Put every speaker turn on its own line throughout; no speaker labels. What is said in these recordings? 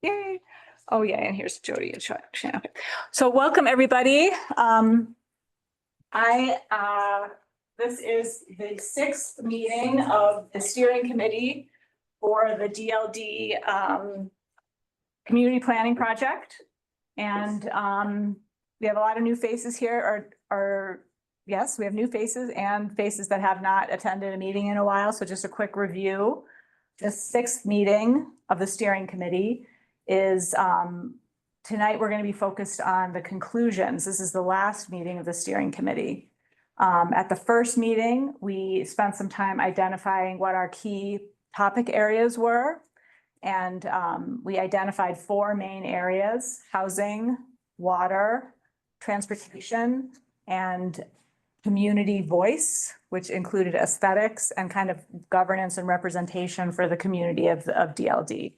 Yay. Oh, yeah, and here's Jody and Shannon. So welcome, everybody. This is the sixth meeting of the steering committee for the DLD community planning project. And we have a lot of new faces here, yes, we have new faces and faces that have not attended a meeting in a while. So just a quick review. The sixth meeting of the steering committee is tonight we're going to be focused on the conclusions. This is the last meeting of the steering committee. At the first meeting, we spent some time identifying what our key topic areas were. And we identified four main areas: housing, water, transportation, and community voice, which included aesthetics and kind of governance and representation for the community of DLD.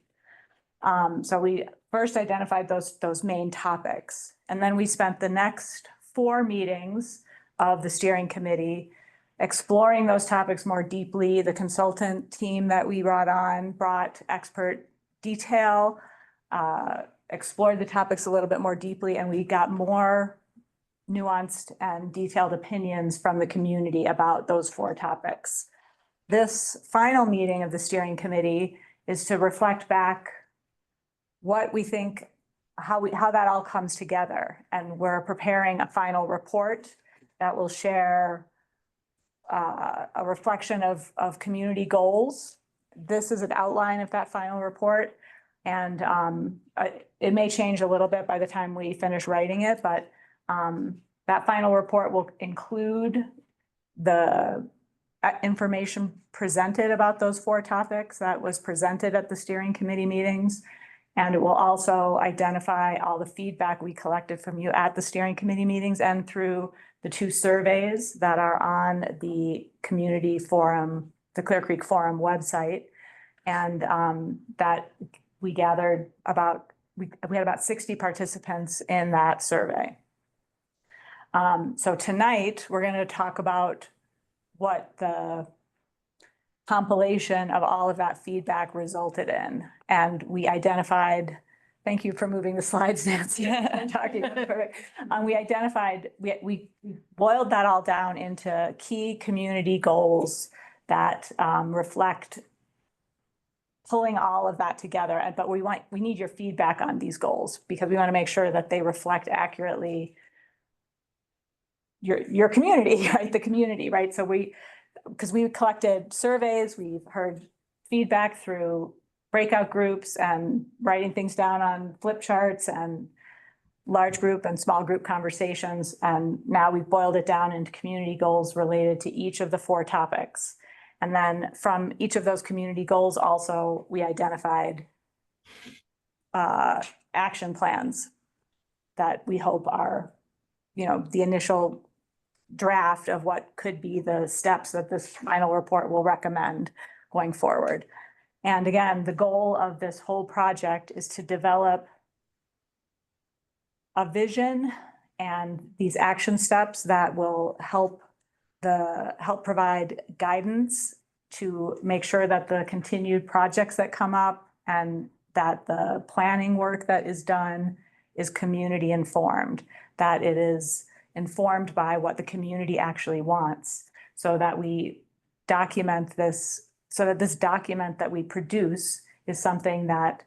So we first identified those main topics, and then we spent the next four meetings of the steering committee exploring those topics more deeply. The consultant team that we brought expert detail, explored the topics a little bit more deeply, and we got more nuanced and detailed opinions from the community about those four topics. This final meeting of the steering committee is to reflect back what we think, how that all comes together. And we're preparing a final report that will share a reflection of community goals. This is an outline of that final report. And it may change a little bit by the time we finish writing it, but that final report will include the information presented about those four topics that was presented at the steering committee meetings. And it will also identify all the feedback we collected from you at the steering committee meetings and through the two surveys that are on the community forum, the Clear Creek Forum website. And that we gathered we had about 60 participants in that survey. So tonight we're going to talk about what the compilation of all of that feedback resulted in. And we identified, thank you for moving the slides, Nancy. We identified, we boiled that all down into key community goals that reflect pulling all of that together. But we need your feedback on these goals because we want to make sure that they reflect accurately your community, right? The community, right? So because we collected surveys, we've heard feedback through breakout groups and writing things down on flip charts and large group and small group conversations. And now we've boiled it down into community goals related to each of the four topics. And then from each of those community goals, also, we identified action plans that we hope are, the initial draft of what could be the steps that this final report will recommend going forward. And again, the goal of this whole project is to develop a vision and these action steps that will help provide guidance to make sure that the continued projects that come up and that the planning work that is done is community informed, that it is informed by what the community actually wants, so that we document this, so that this document that we produce is something that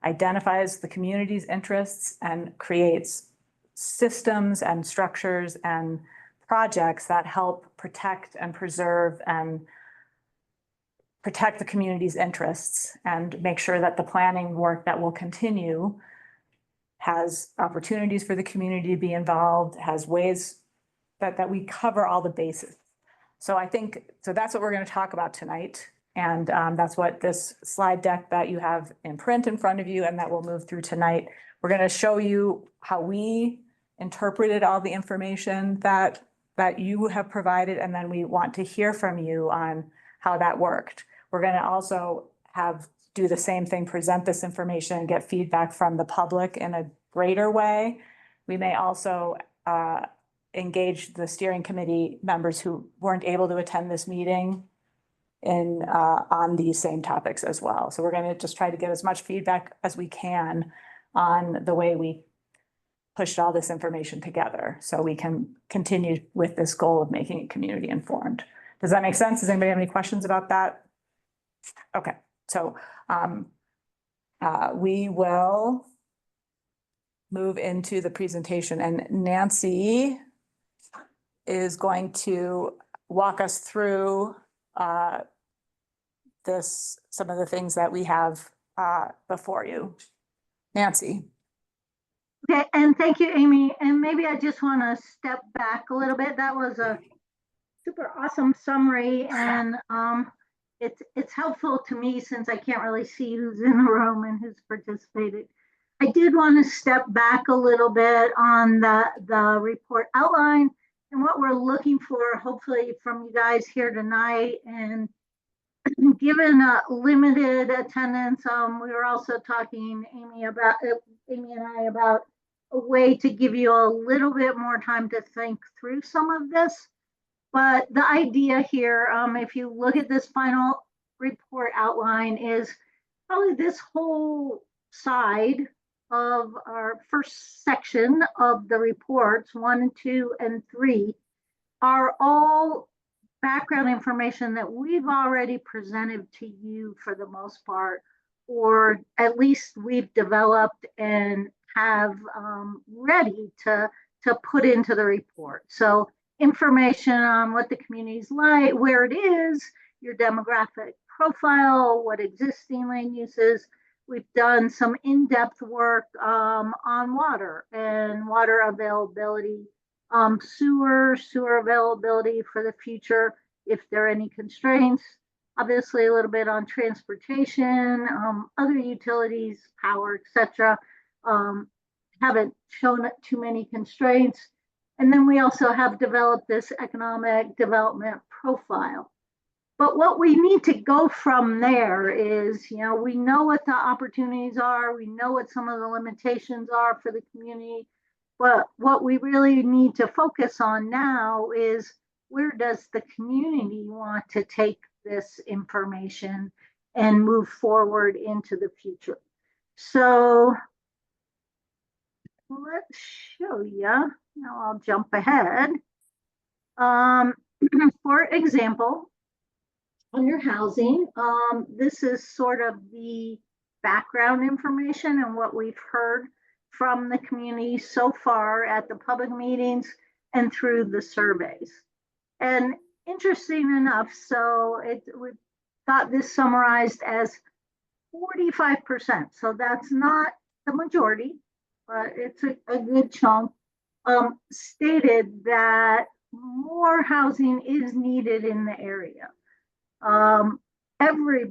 identifies the community's interests and creates systems and structures and projects that help protect and preserve and protect the community's interests and make sure that the planning work that will continue has opportunities for the community to be involved, has ways that we cover all the bases. So that's what we're going to talk about tonight. And that's what this slide deck that you have in print in front of you and that we'll move through tonight. We're going to show you how we interpreted all the information that you have provided, and then we want to hear from you on how that worked. We're going to also do the same thing, present this information and get feedback from the public in a greater way. We may also engage the steering committee members who weren't able to attend this meeting on these same topics as well. So we're going to just try to get as much feedback as we can on the way we pushed all this information together, so we can continue with this goal of making it community informed. Does that make sense? Does anybody have any questions about that? Okay, so we will move into the presentation, and Nancy is going to walk us through some of the things that we have before you. Nancy.
Okay, and thank you, Amy. And maybe I just want to step back a little bit. That was a super awesome summary, and it's helpful to me since I can't really see who's in the room and who's participated. I did want to step back a little bit on the report outline and what we're looking for, hopefully, from you guys here tonight. And given a limited attendance, we were also talking, Amy and I, about a way to give you a little bit more time to think through some of this. But the idea here, if you look at this final report outline, is probably this whole side of our first section of the reports, 1, 2, and 3, are all background information that we've already presented to you for the most part, or at least we've developed and have ready to put into the report. So information on what the community's like, where it is, your demographic profile, what existing land uses. We've done some in-depth work on water and water availability, sewer availability for the future, if there are any constraints. Obviously, a little bit on transportation, other utilities, power, etc. Haven't shown too many constraints. And then we also have developed this economic development profile. But what we need to go from there is, we know what the opportunities are, we know what some of the limitations are for the community, but what we really need to focus on now is, where does the community want to take this information and move forward into the future? So let's show you. Now I'll jump ahead. For example, under housing, this is sort of the background information and what we've heard from the community so far at the public meetings and through the surveys. And interesting enough, so we got this summarized as 45%. So that's not the majority, but it's a good chunk, stated that more housing is needed in the area.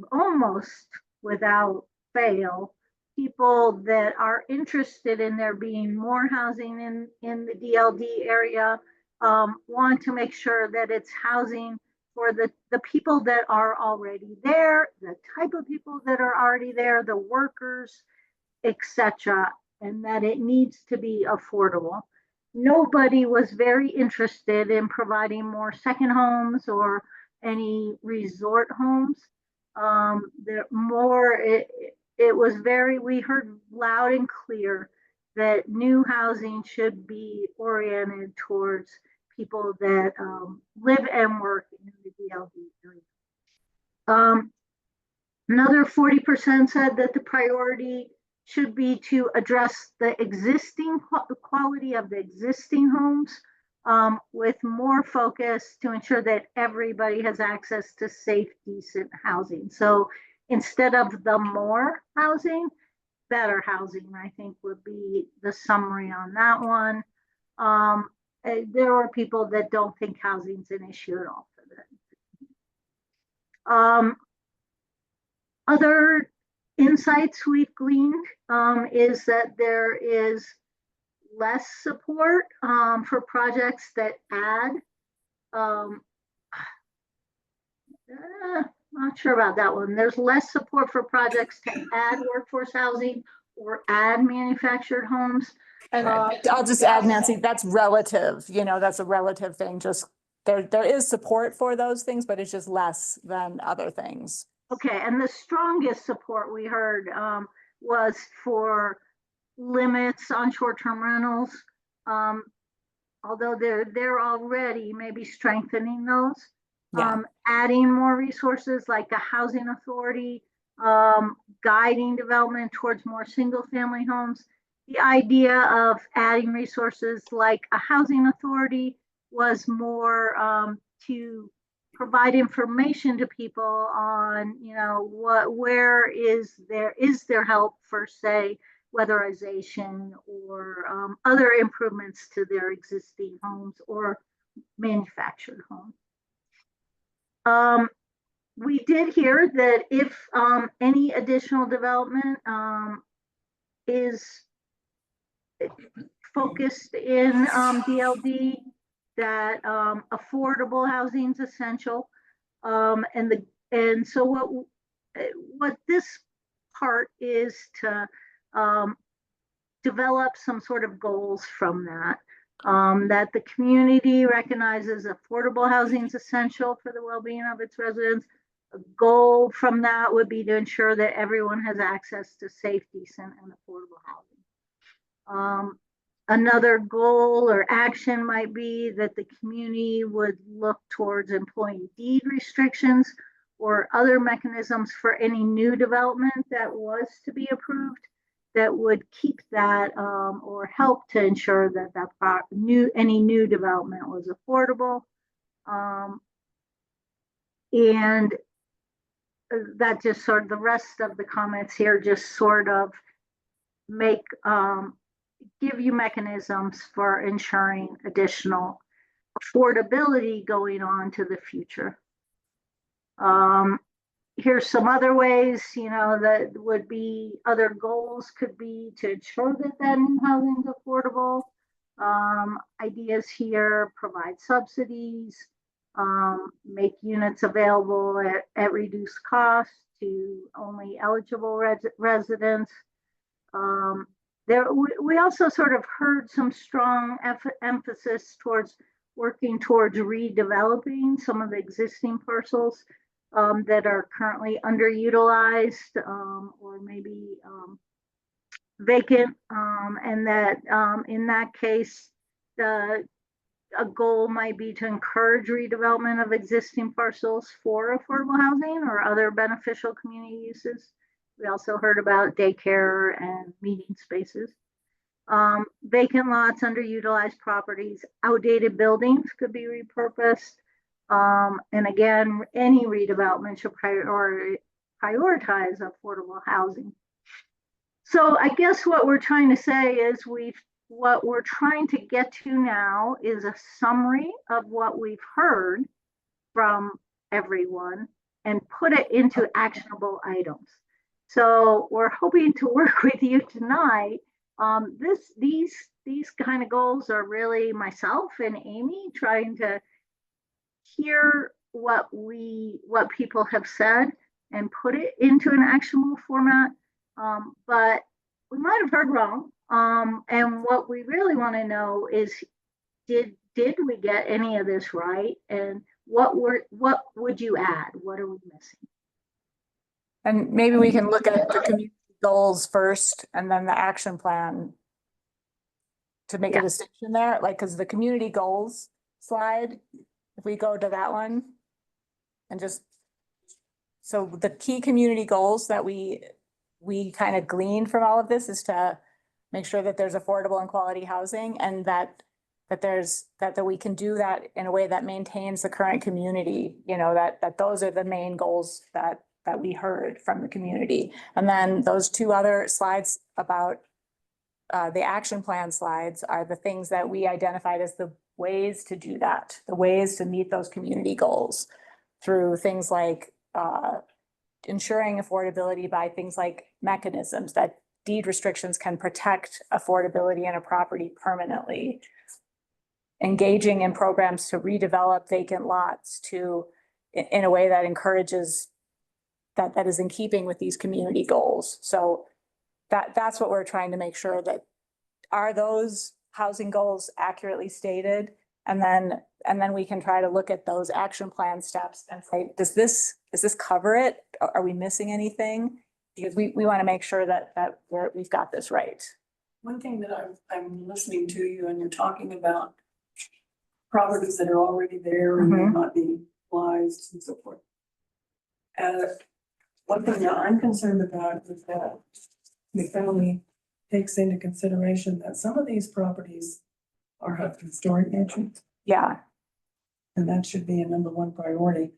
Almost without fail, people that are interested in there being more housing in the DLD area want to make sure that it's housing for the people that are already there, the type of people that are already there, the workers, etc., and that it needs to be affordable. Nobody was very interested in providing more second homes or any resort homes. We heard loud and clear that new housing should be oriented towards people that live and work in the DLD area. Another 40% said that the priority should be to address the existing quality of the existing homes, with more focus to ensure that everybody has access to safe, decent housing. So instead of the more housing, better housing, I think would be the summary on that one. There are people that don't think housing's an issue at all for them. Other insights we've gleaned is that there is less support for projects that add, not sure about that one. There's less support for projects to add workforce housing or add manufactured homes.
And I'll just add, Nancy, that's relative, that's a relative thing, just there is support for those things, but it's just less than other things.
Okay, and the strongest support we heard was for limits on short-term rentals. Although they're already maybe strengthening those,
Yeah.
adding more resources like a housing authority, guiding development towards more single-family homes. The idea of adding resources like a housing authority was more to provide information to people on, where is there help for, say, weatherization or other improvements to their existing homes or manufactured homes. We did hear that if any additional development is focused in DLD, that affordable housing is essential. And so what this part is to develop some sort of goals from that. That the community recognizes affordable housing is essential for the well-being of its residents. A goal from that would be to ensure that everyone has access to safe, decent, and affordable housing. Another goal or action might be that the community would look towards employing deed restrictions or other mechanisms for any new development that was to be approved that would keep that or help to ensure that any new development was affordable. And that just sort of, the rest of the comments here just sort of make give you mechanisms for ensuring additional affordability going on to the future. Here's some other ways, that would be other goals could be to ensure that new housing is affordable. Ideas here: provide subsidies, make units available at reduced cost to only eligible residents. We also sort of heard some strong emphasis towards working towards redeveloping some of the existing parcels that are currently underutilized or maybe vacant, and that in that case, a goal might be to encourage redevelopment of existing parcels for affordable housing or other beneficial community uses. We also heard about daycare and meeting spaces. Vacant lots, underutilized properties, outdated buildings could be repurposed. And again, any redevelopment should prioritize affordable housing. So I guess what we're trying to say is what we're trying to get to now is a summary of what we've heard from everyone and put it into actionable items. So we're hoping to work with you tonight. These kind of goals are really myself and Amy trying to hear what people have said and put it into an actionable format. But we might have heard wrong. And what we really want to know is, did we get any of this right? And what would you add? What are we missing?
And maybe we can look at the community goals first and then the action plan to make a distinction there, like, because the community goals slide, if we go to that one and just, so the key community goals that we kind of glean from all of this is to make sure that there's affordable and quality housing, and that we can do that in a way that maintains the current community, that those are the main goals that we heard from the community. And then those two other slides about the action plan slides are the things that we identified as the ways to do that, the ways to meet those community goals through things like ensuring affordability by things like mechanisms that deed restrictions can protect affordability in a property permanently, engaging in programs to redevelop vacant lots in a way that encourages that is in keeping with these community goals. So that's what we're trying to make sure that are those housing goals accurately stated, And then we can try to look at those action plan steps and say, does this cover it? Are we missing anything? Because we want to make sure that we've got this right.
One thing that I'm listening to you and you're talking about properties that are already there and they're not being utilized and so forth. One thing that I'm concerned about is that the family takes into consideration that some of these properties are of historic nature,
Yeah,
and that should be a number one priority.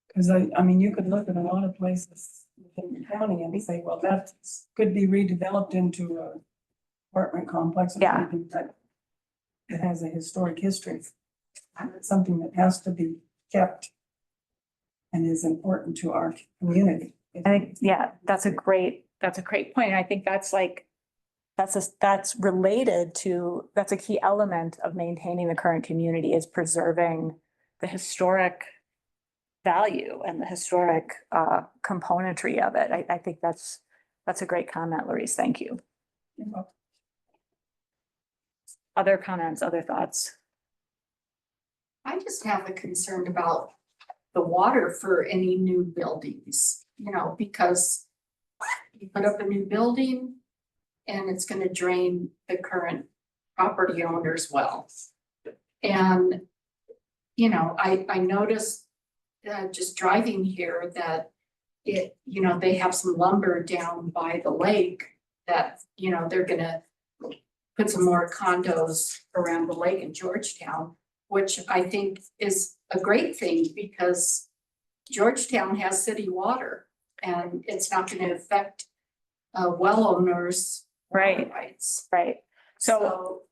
Because I mean, you could look at a lot of places within the county and say, well, that could be redeveloped into a apartment complex. Or
Yeah.
something that it has a historic history. And it's something that has to be kept and is important to our community.
I think, yeah, that's a great point. And I think that's like, that's related to, that's a key element of maintaining the current community, is preserving the historic value and the historic componentry of it. I think that's a great comment, Louise. Thank you. Other comments, other thoughts?
I just have a concern about the water for any new buildings, because you put up a new building and it's gonna drain the current property owner's well. And, I noticed just driving here that they have some lumber down by the lake that, they're gonna put some more condos around the lake in Georgetown, which I think is a great thing because Georgetown has city water and it's not going to affect well owners' water rights.
Right. So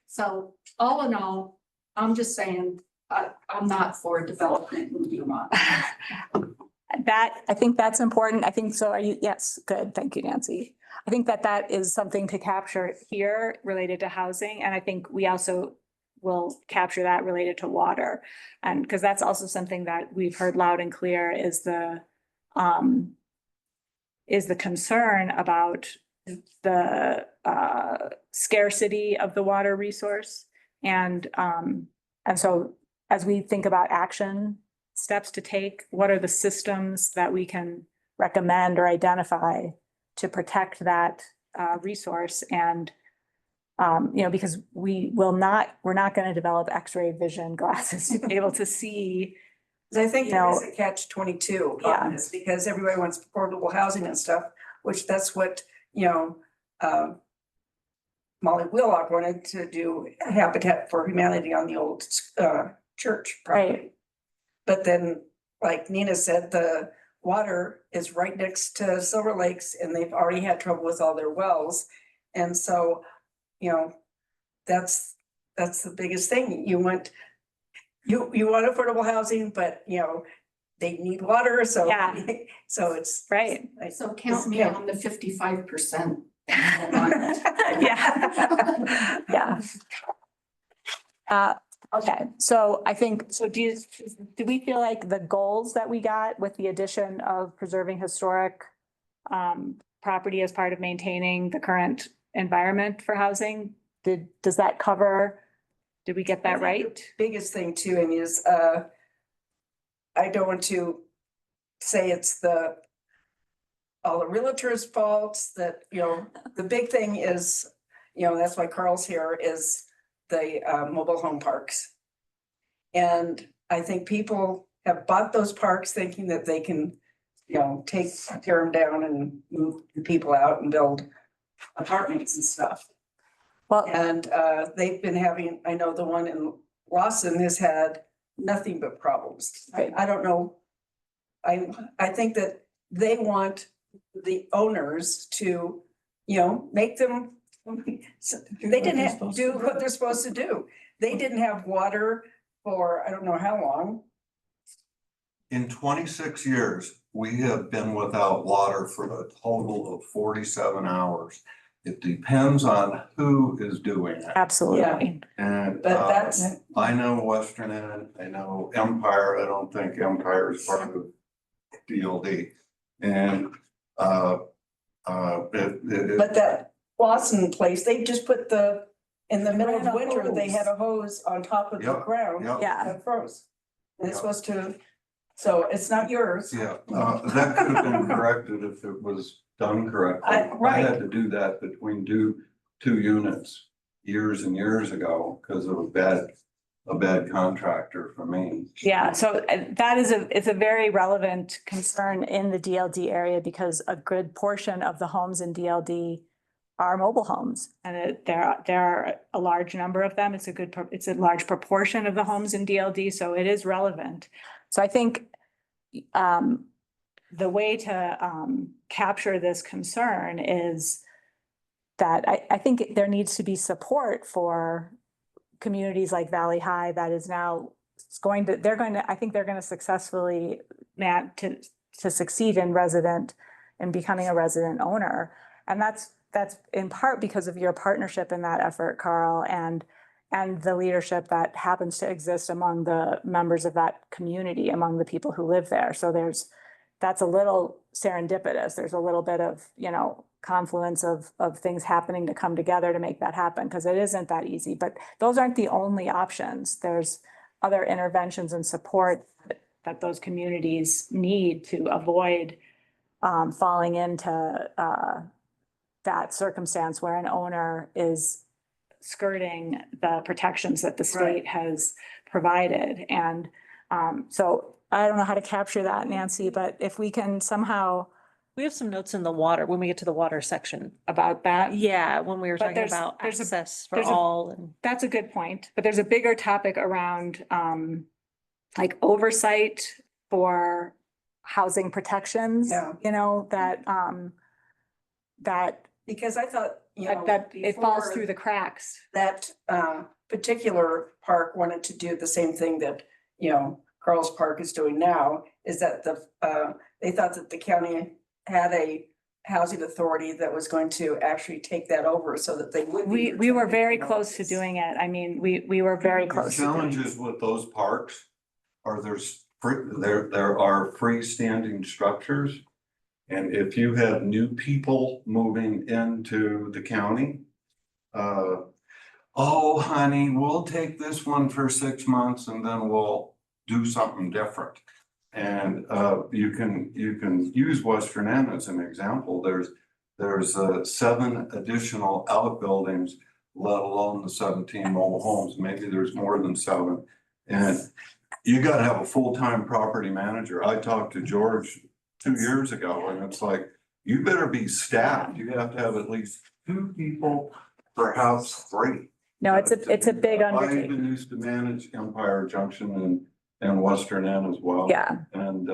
So all in all, I'm just saying, I'm not for development in Vermont.
I think that's important. I think so. Are you? Yes, good. Thank you, Nancy. I think that is something to capture here related to housing. And I think we also will capture that related to water. And because that's also something that we've heard loud and clear is the concern about the scarcity of the water resource. And so as we think about action steps to take, what are the systems that we can recommend or identify to protect that resource? And because we're not going to develop X-ray vision glasses to be able to see.
I think there is a catch-22
Yeah.
on this, because everybody wants affordable housing and stuff, which that's what, Molly Willock wanted to do Habitat for Humanity on the old church property.
Right.
But then, like Nina said, the water is right next to Silver Lakes and they've already had trouble with all their wells. And so, that's the biggest thing. You want affordable housing, but they need water, so.
Yeah.
So it's.
Right.
So count me on the 55%.
Yeah. Yeah. Okay, so I think, do we feel like the goals that we got with the addition of preserving historic property as part of maintaining the current environment for housing, does that cover, did we get that right?
Biggest thing too, Amy, is I don't want to say it's all the realtors' faults, that, the big thing is, that's why Carl's here, is the mobile home parks. And I think people have bought those parks thinking that they can, tear them down and move the people out and build apartments and stuff.
Well,
And they've been having, I know the one in Lawson has had nothing but problems.
Right.
I don't know. I think that they want the owners to, make them, they didn't have to do what they're supposed to do. They didn't have water for, I don't know how long.
In 26 years, we have been without water for a total of 47 hours. It depends on who is doing it.
absolutely.
And
But that's,
I know Western End, I know Empire. I don't think Empire is part of DLD. And
but that Lawson place, they just put the in the middle of
Ran a
winter, they
hose.
had a hose on top of the
Yep,
ground.
yep.
Yeah.
That froze. And it's
Yep.
supposed to, so it's not yours.
Yeah, that could have been corrected if it was done correctly.
Right.
I had to do that between two units years and years ago because of a bad contractor for me.
Yeah, so that is it's a very relevant concern in the DLD area because a good portion of the homes in DLD are mobile homes. And there are a large number of them. It's a large proportion of the homes in DLD, so it is relevant. So I think the way to capture this concern is that I think there needs to be support for communities like Valley High that is now I think they're going to successfully to succeed in becoming a resident owner. And that's in part because of your partnership in that effort, Carl, and the leadership that happens to exist among the members of that community, among the people who live there. So that's a little serendipitous. There's a little bit of, confluence of things happening to come together to make that happen, because it isn't that easy. But those aren't the only options. There's other interventions and support that those communities need to avoid falling into that circumstance where an owner is skirting the protections that the state has provided. And so I don't know how to capture that, Nancy, but if we can somehow
We have some notes in the water, when we get to the water section.
about that.
Yeah, when we were
But
talking
there's-
about
there's a-
access for
there's a-
all and.
That's a good point, but there's a bigger topic around like oversight for housing protections.
Yeah.
That
Because I thought,
that it falls
before
through the cracks.
that particular park wanted to do the same thing that, Carl's Park is doing now, is that they thought that the county had a housing authority that was going to actually take that over so that they would. be
We were very
protected from
close to
noise.
doing it. I mean, we were very
The
close to doing it.
challenges with those parks are there are freestanding structures. And if you have new people moving into the county, oh, honey, we'll take this one for 6 months and then we'll do something different. And you can use Western End as an example. There's 7 additional outbuildings, let alone the 17 mobile homes. Maybe there's more than 7. And you gotta have a full-time property manager. I talked to George 2 years ago, and it's like, you better be staffed. You have to have at least 2 people, perhaps 3.
No, it's a big
I
undertaking.
even used to manage Empire Junction and Western End as well.
Yeah,
And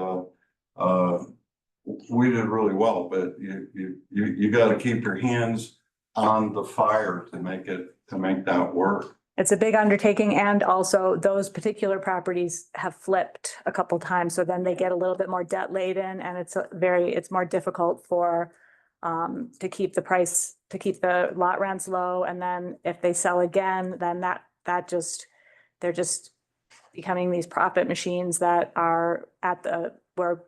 we did really well, but you gotta keep your hands on the fire to make that work.
it's a big undertaking, and also those particular properties have flipped a couple times, so then they get a little bit more debt laden, and it's more difficult to keep the lot rents low, and then if they sell again, then they're just becoming these profit machines that are where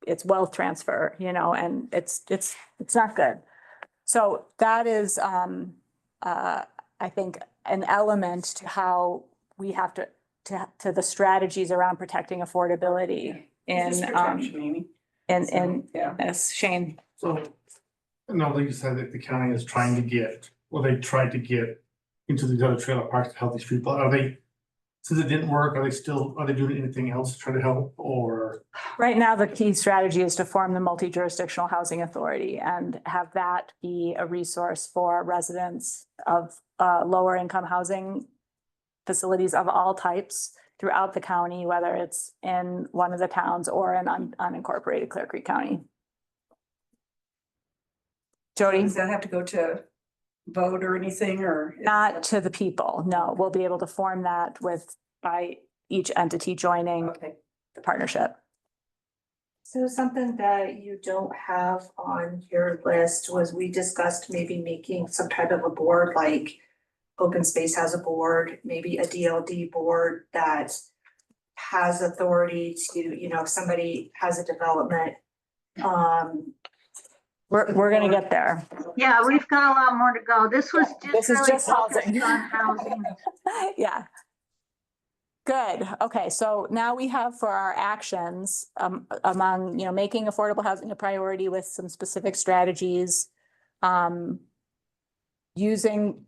it's wealth transfer, and it's not good. So that is, I think, an element to how we have to the strategies around protecting affordability
Just protection, Amy.
in
Yeah.
this. Shane.
So, no, like you said, that the county is trying to get, they tried to get into these other trailer parks to help these people. Since it didn't work, are they doing anything else to try to help, or?
Right now, the key strategy is to form the multi-jurisdictional housing authority and have that be a resource for residents of lower income housing facilities of all types throughout the county, whether it's in one of the towns or in unincorporated Clear Creek County. Jody?
Does that have to go to vote or anything, or?
Not to the people, no. We'll be able to form that by each entity joining
Okay.
the partnership.
So something that you don't have on your list was we discussed maybe making some type of a board, like Open Space has a board, maybe a DLD board that has authority to, if somebody has a development,
We're gonna get there.
Yeah, we've got a lot more to go. This was
This
just
is
really
just
focused
housing.
on housing.
Yeah. Good. Okay, so now we have for our actions, among, making affordable housing a priority with some specific strategies. Using,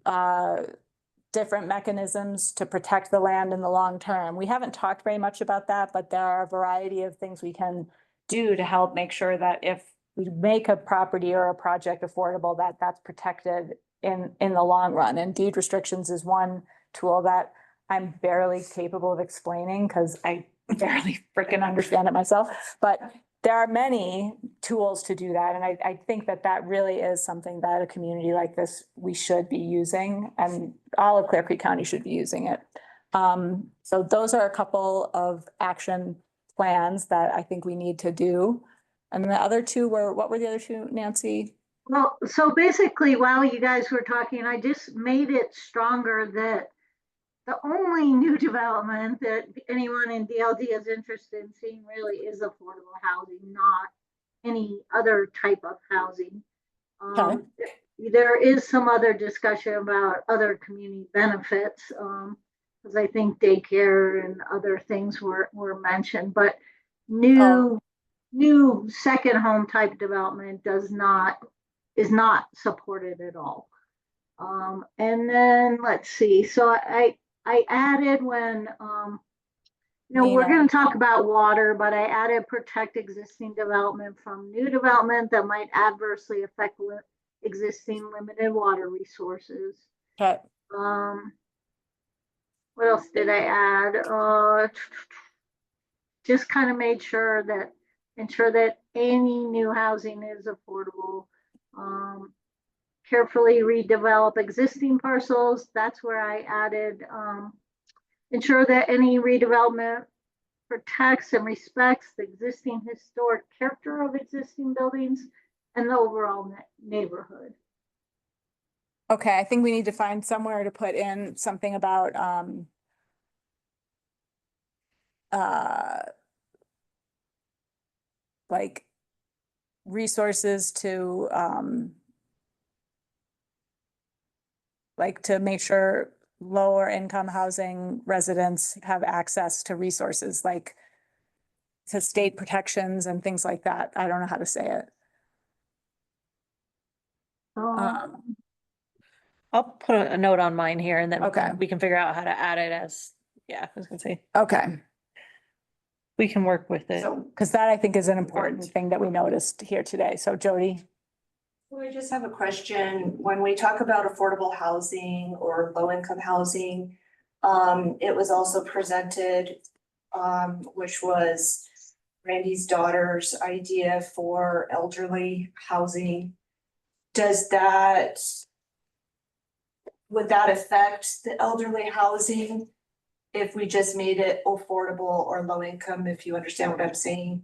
different mechanisms to protect the land in the long term. We haven't talked very much about that, but there are a variety of things we can do to help make sure that if we make a property or a project affordable, that that's protected in the long run. And deed restrictions is one tool that I'm barely capable of explaining because I barely freaking understand it myself. But there are many tools to do that. And I think that that really is something that a community like this, we should be using, and all of Clear Creek County should be using it. So those are a couple of action plans that I think we need to do. And the other two were, what were the other two, Nancy?
Well, so basically, while you guys were talking, I just made it stronger that the only new development that anyone in DLD is interested in seeing really is affordable housing, not any other type of housing. There is some other discussion about other community benefits, because I think daycare and other things were mentioned, but new second home type development is not supported at all. And then let's see, so I added when, we're going to talk about water, but I added protect existing development from new development that might adversely affect existing limited water resources.
Okay.
What else did I add? Just kind of ensure that any new housing is affordable. Carefully redevelop existing parcels. That's where I added, ensure that any redevelopment protects and respects the existing historic character of existing buildings and the overall neighborhood.
Okay, I think we need to find somewhere to put in something about, like resources to, like to make sure lower income housing residents have access to resources like to state protections and things like that. I don't know how to say it.
I'll put a note on mine here and then
Okay.
we can figure out how to add it as, I was gonna say,
Okay,
we can work with it.
so, because that I think is an important thing that we noticed here today. So Jody?
So I just have a question. When we talk about affordable housing or low-income housing, it was also presented, which was Randy's daughter's idea for elderly housing. Would that affect the elderly housing if we just made it affordable or low income, if you understand what I'm saying?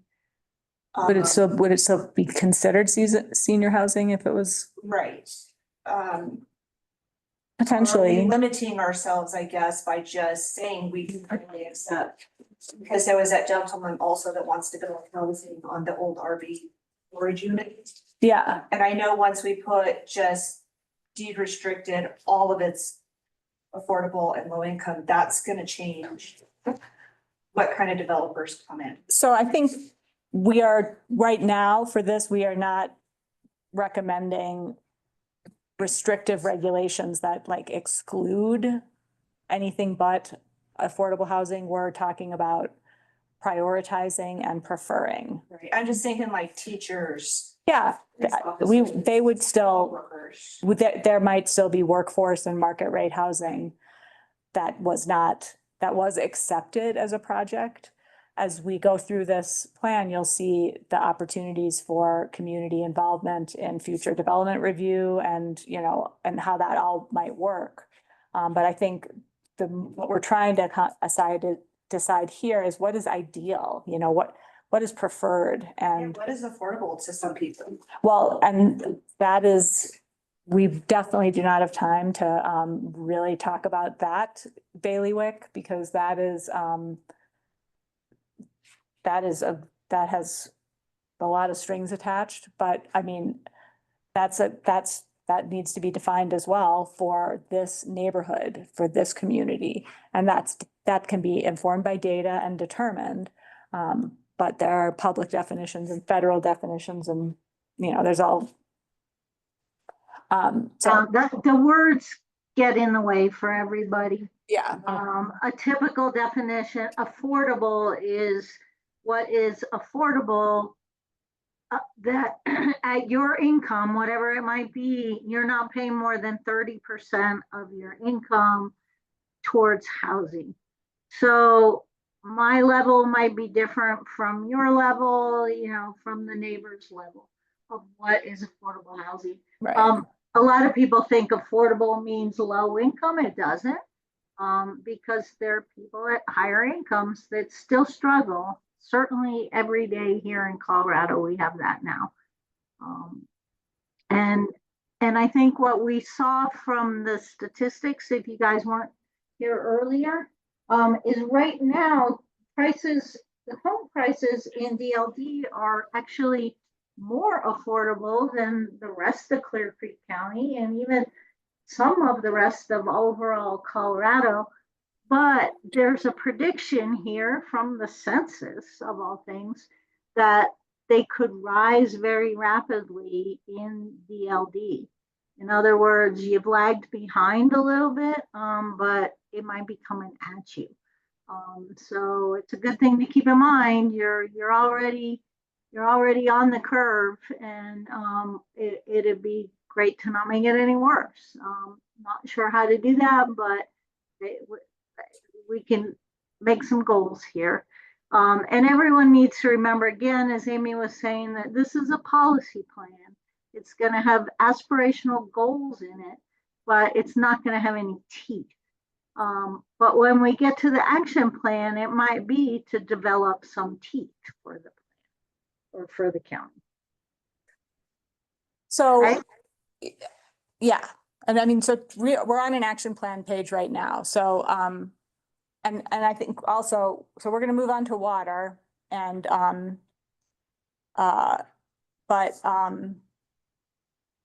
Would it still be considered senior housing if it was
Right.
potentially?
Are we limiting ourselves, I guess, by just saying we can currently accept? Because there was that gentleman also that wants to build housing on the old RV storage unit.
Yeah,
And I know once we put just deed restricted, all of it's affordable and low income, that's gonna change what kind of developers come in.
so I think we are, right now for this, we are not recommending restrictive regulations that like exclude anything but affordable housing. We're talking about prioritizing and preferring.
Right, I'm just thinking like teachers.
Yeah, they would still,
Workers.
there might still be workforce and market rate housing that was accepted as a project. As we go through this plan, you'll see the opportunities for community involvement in future development review and, and how that all might work. But I think what we're trying to decide here is what is ideal, what is preferred and.
What is affordable to some people?
Well, and that is, we definitely do not have time to really talk about that bailiwick because that has a lot of strings attached. But I mean, that needs to be defined as well for this neighborhood, for this community. And that can be informed by data and determined. But there are public definitions and federal definitions and, there's all. So,
The words get in the way for everybody.
yeah,
A typical definition, affordable is what is affordable that at your income, whatever it might be, you're not paying more than 30% of your income towards housing. So my level might be different from your level, from the neighbor's level of what is affordable housing.
right.
A lot of people think affordable means low income. It doesn't, because there are people at higher incomes that still struggle. Certainly every day here in Colorado, we have that now. And I think what we saw from the statistics, if you guys weren't here earlier, is right now the home prices in DLD are actually more affordable than the rest of Clear Creek County and even some of the rest of overall Colorado. But there's a prediction here from the census of all things that they could rise very rapidly in DLD. In other words, you've lagged behind a little bit, but it might be coming at you. So it's a good thing to keep in mind. You're already on the curve, and it'd be great to not make it any worse. Not sure how to do that, but we can make some goals here. And everyone needs to remember, again, as Amy was saying, that this is a policy plan. It's going to have aspirational goals in it, but it's not going to have any teeth. But when we get to the action plan, it might be to develop some teeth for the plan or for the county.
So,
Right.
yeah, and I mean, so we're on an action plan page right now, so, and I think also, so we're gonna move on to water and,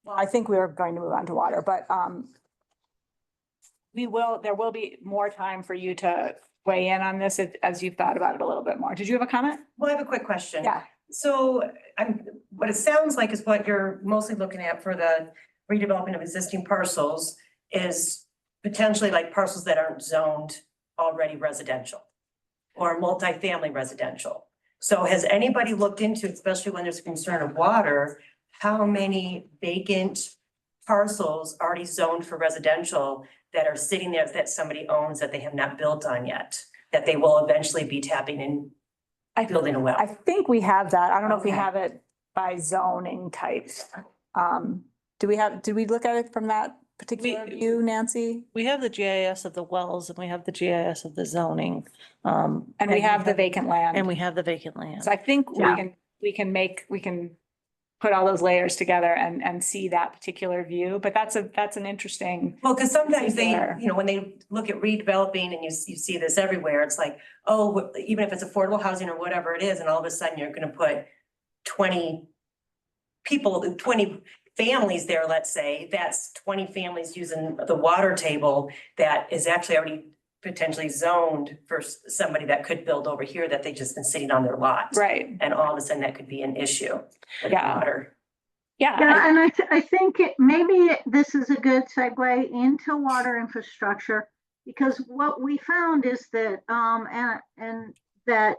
well, I think we are going to move on to water, but, there will be more time for you to weigh in on this as you've thought about it a little bit more. Did you have a comment?
Well, I have a quick question.
Yeah.
So what it sounds like is what you're mostly looking at for the redevelopment of existing parcels is potentially like parcels that aren't zoned already residential or multifamily residential. So has anybody looked into, especially when there's a concern of water, how many vacant parcels already zoned for residential that are sitting there that somebody owns that they have not built on yet, that they will eventually be tapping in, building a well?
I think we have that. I don't know if we
Okay.
have it by zoning types. Did we look at it from that particular view, Nancy?
We have the GIS of the wells and we have the GIS of the zoning.
And we have the vacant land.
And we have the vacant land.
So I think
Yeah.
we can put all those layers together and see that particular view, but that's an interesting.
Well, because sometimes they,
There.
when they look at redeveloping and you see this everywhere, it's like, oh, even if it's affordable housing or whatever it is, and all of a sudden you're gonna put 20 families there, let's say, that's 20 families using the water table that is actually already potentially zoned for somebody that could build over here that they just been sitting on their lot.
Right,
And all of a sudden that could be an issue with
Yeah.
water.
yeah,
Yeah, and I think maybe this is a good segue into water infrastructure, because what we found is that, and that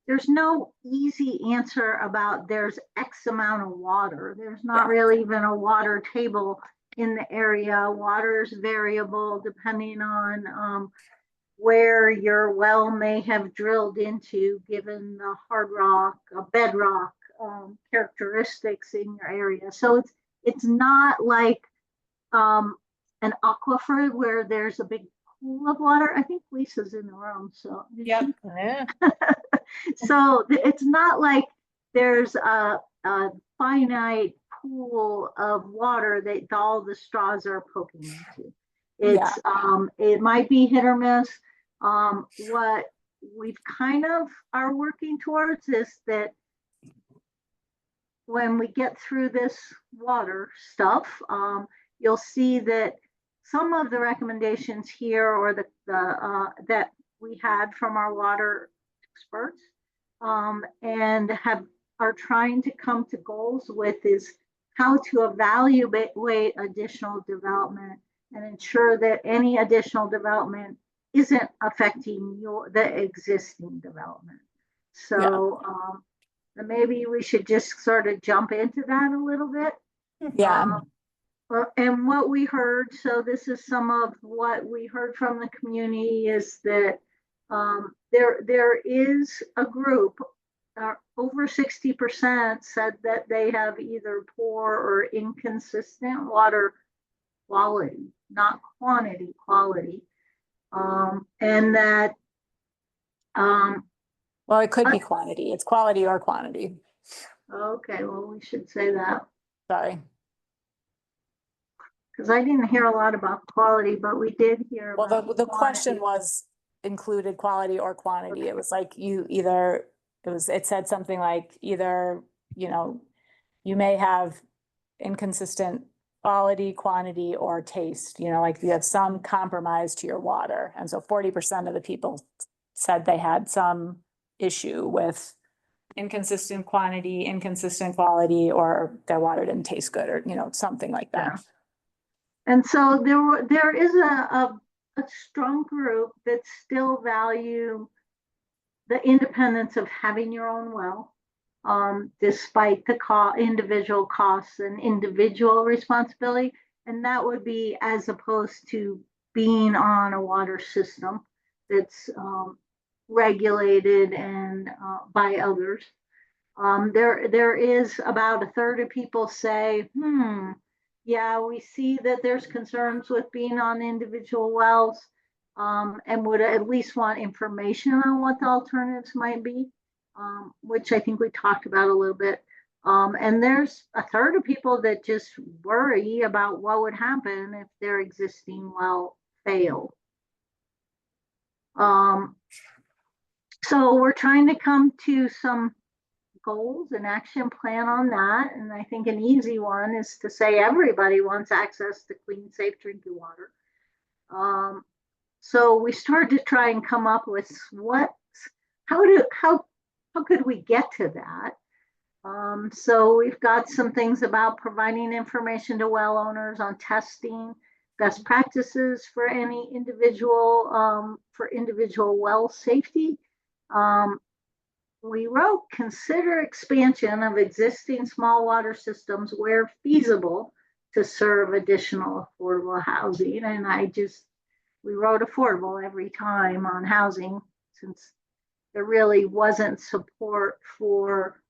there's no easy answer about there's X amount of water. There's not really even a water table in the area. Water is variable depending on where your well may have drilled into, given the hard rock, bedrock characteristics in your area. So it's not like an aquifer where there's a big pool of water. I think Lisa's in the room, so.
Yep.
Yeah.
So it's not like there's a finite pool of water that all the straws are poking into. It's it might be hit or miss. What we've kind of are working towards is that when we get through this water stuff, you'll see that some of the recommendations here or that we had from our water experts and are trying to come to goals with is how to evaluate additional development and ensure that any additional development isn't affecting the existing development. So maybe we should just sort of jump into that a little bit.
Yeah.
And what we heard, so this is some of what we heard from the community, is that there is a group, over 60% said that they have either poor or inconsistent water quality, not quantity, quality. And that
Well, it could be quantity. It's quality or quantity.
okay, well, we should say that.
Sorry.
Because I didn't hear a lot about quality, but we did hear.
Well,
about
the question
quantity.
was included quality or quantity.
Okay.
It was like it said something like either, you may have inconsistent quality, quantity, or taste, like you have some compromise to your water. And so 40% of the people said they had some issue with inconsistent quantity, inconsistent quality, or their water didn't taste good, or, something like that.
Yeah. And so there is a strong group that still value the independence of having your own well, despite the individual costs and individual responsibility. And that would be as opposed to being on a water system that's regulated and by others. There is about a third of people say, yeah, we see that there's concerns with being on individual wells, and would at least want information on what the alternatives might be, which I think we talked about a little bit. And there's a third of people that just worry about what would happen if their existing well failed. So we're trying to come to some goals and action plan on that. And I think an easy one is to say everybody wants access to clean, safe drinking water. So we started to try and come up with how could we get to that? So we've got some things about providing information to well owners on testing, best practices for any individual, for individual well safety. We wrote, consider expansion of existing small water systems where feasible to serve additional affordable housing. And we wrote affordable every time on housing, since there really wasn't support for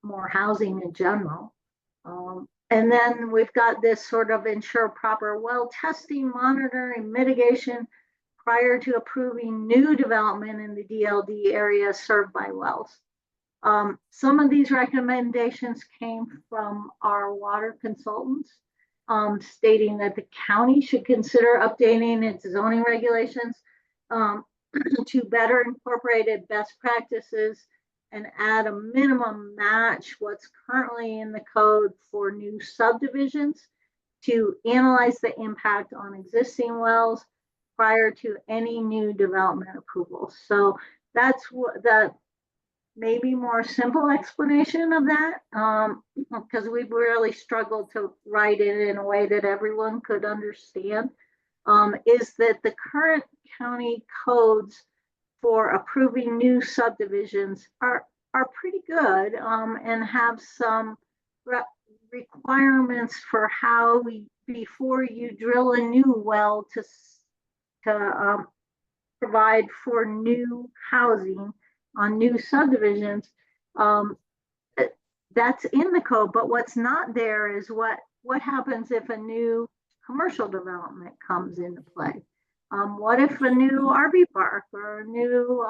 more housing in general. And then we've got this sort of ensure proper well testing, monitoring, mitigation prior to approving new development in the DLD area served by wells. Some of these recommendations came from our water consultants, stating that the county should consider updating its zoning regulations to better incorporate best practices and add a minimum match what's currently in the code for new subdivisions to analyze the impact on existing wells prior to any new development approval. So that's what the maybe more simple explanation of that, because we've really struggled to write it in a way that everyone could understand, is that the current county codes for approving new subdivisions are pretty good, and have some requirements for how before you drill a new well to provide for new housing on new subdivisions. That's in the code, but what's not there is what happens if a new commercial development comes into play. What if a new RV park or a new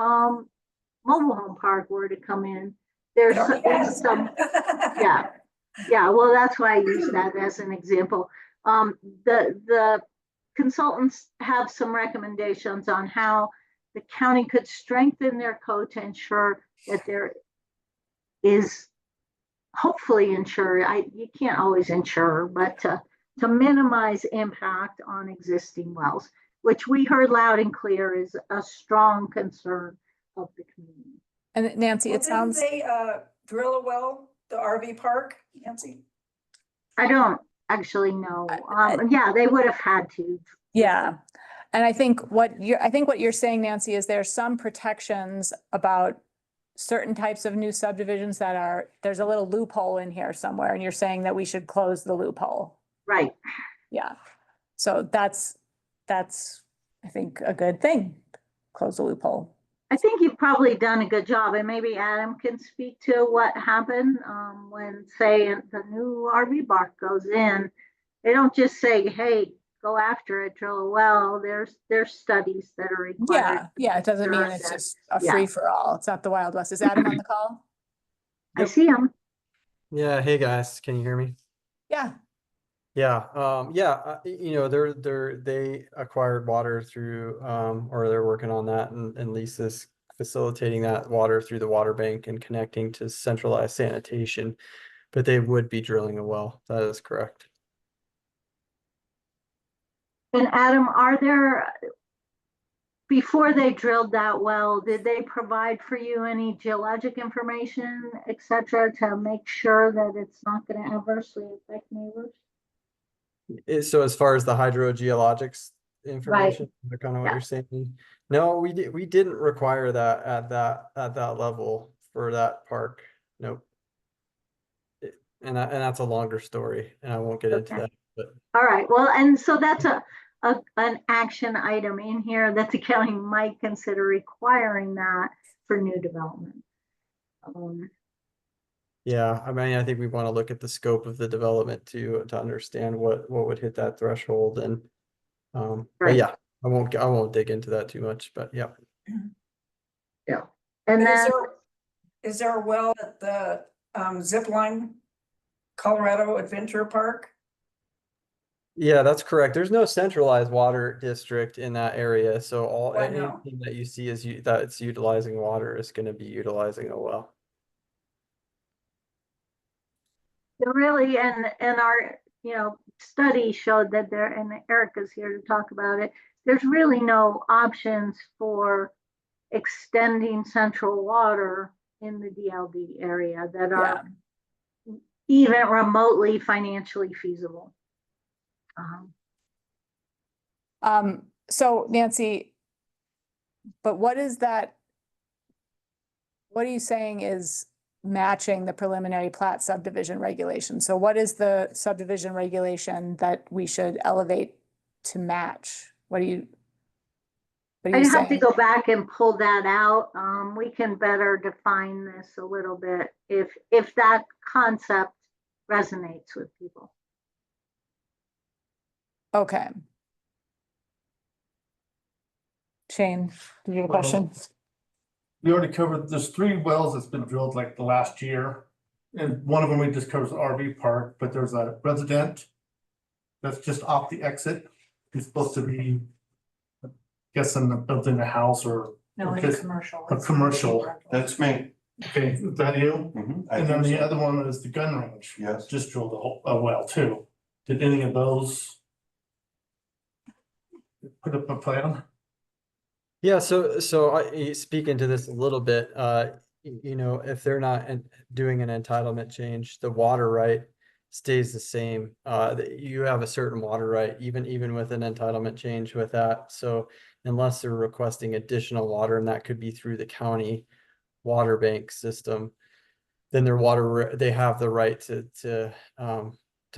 mobile home park were to come in? There's some, yeah. Well, that's why I use that as an example. The consultants have some recommendations on how the county could strengthen their code to ensure that there is hopefully ensure, you can't always ensure, but to minimize impact on existing wells, which we heard loud and clear is a strong concern of the community.
And Nancy,
Well,
it sounds,
didn't they drill a well, the RV park, Nancy?
I don't actually know. Yeah, they would have had to.
yeah. And I think what you're saying, Nancy, is there's some protections about certain types of new subdivisions there's a little loophole in here somewhere, and you're saying that we should close the loophole.
Right.
Yeah. So that's, I think, a good thing. Close the loophole.
I think you've probably done a good job, and maybe Adam can speak to what happened when, say, the new RV park goes in. They don't just say, "Hey, go after it, drill a well." There's studies that are required.
Yeah. It doesn't mean it's just a free for all. It's not the Wild West. Is Adam on the call?
I see them.
Yeah, hey guys, can you hear me?
Yeah.
Yeah, you know, they acquired water through, or they're working on that, and Lisa's facilitating that water through the water bank and connecting to centralized sanitation, but they would be drilling a well. That is correct.
And Adam, before they drilled that well, did they provide for you any geologic information, et cetera, to make sure that it's not going to adversely affect neighbors?
So as far as the hydrogeologics information, kind of what you're saying, no, we didn't require that at that level for that park. Nope. And that's a longer story, and I won't get into that. But
all right, well, and so that's an action item in here that the county might consider requiring that for new development.
yeah, I mean, I think we want to look at the scope of the development to understand what would hit that threshold, and but
Right.
yeah, I won't dig into that too much, but yeah.
Yeah. And
Is
then
is there a well at the Zipline Colorado Adventure Park?
Yeah, that's correct. There's no centralized water district in that area, so
I know.
anything that you see that it's utilizing water is going to be utilizing a well.
really, and our, study showed that there, and Erica's here to talk about it, there's really no options for extending central water in the DLD area that are even remotely financially feasible.
So Nancy, but what is that? What are you saying is matching the preliminary plat subdivision regulation? So what is the subdivision regulation that we should elevate to match? What are you
I have to
saying?
go back and pull that out. We can better define this a little bit if that concept resonates with people.
Okay. Shane, do you have a question?
We already covered, there's 3 wells that's been drilled like the last year. And one of them we just covered the RV park, but there's a resident that's just off the exit. He's supposed to be, guessing, building a house or
No,
or
it's
just
commercial.
a commercial.
That's me.
Okay, is that you?
I
And then
think
the
so.
other one is the gun range.
Yes.
Just drilled a well too. Did any of those put up a plan?
Yeah, so I speak into this a little bit. You know, if they're not doing an entitlement change, the water right stays the same. You have a certain water right, even with an entitlement change with that. So unless they're requesting additional water, and that could be through the county water bank system, then their water, they have the right to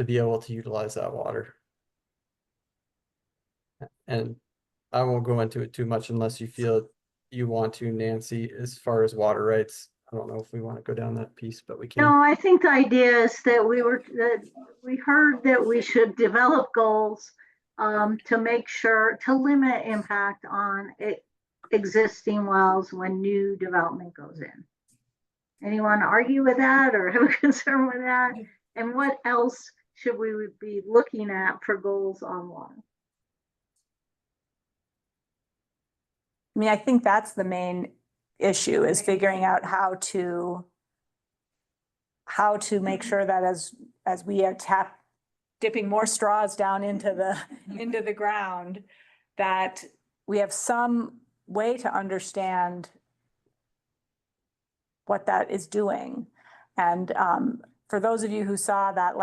be able to utilize that water. And I won't go into it too much unless you feel you want to, Nancy, as far as water rights. I don't know if we want to go down that piece, but we can.
No, I think the idea is that we heard that we should develop goals to make sure to limit impact on existing wells when new development goes in. Anyone argue with that or have a concern with that? And what else should we be looking at for goals on water?
I mean, I think that's the main issue, is figuring out how to how to make sure that as we are dipping more straws down into the ground, that we have some way to understand what that is doing. And for those of you who saw that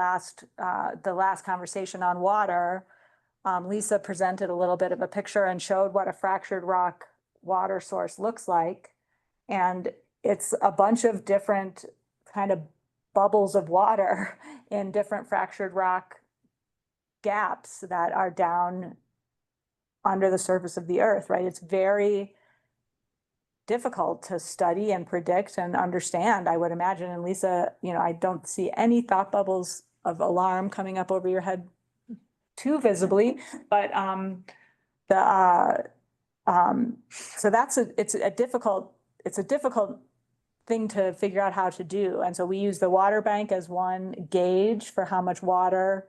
the last conversation on water, Lisa presented a little bit of a picture and showed what a fractured rock water source looks like. And it's a bunch of different kind of bubbles of water in different fractured rock gaps that are down under the surface of the earth, right? It's very difficult to study and predict and understand, I would imagine. And Lisa, I don't see any thought bubbles of alarm coming up over your head too visibly, but so it's a difficult thing to figure out how to do. And so we use the water bank as one gauge for how much water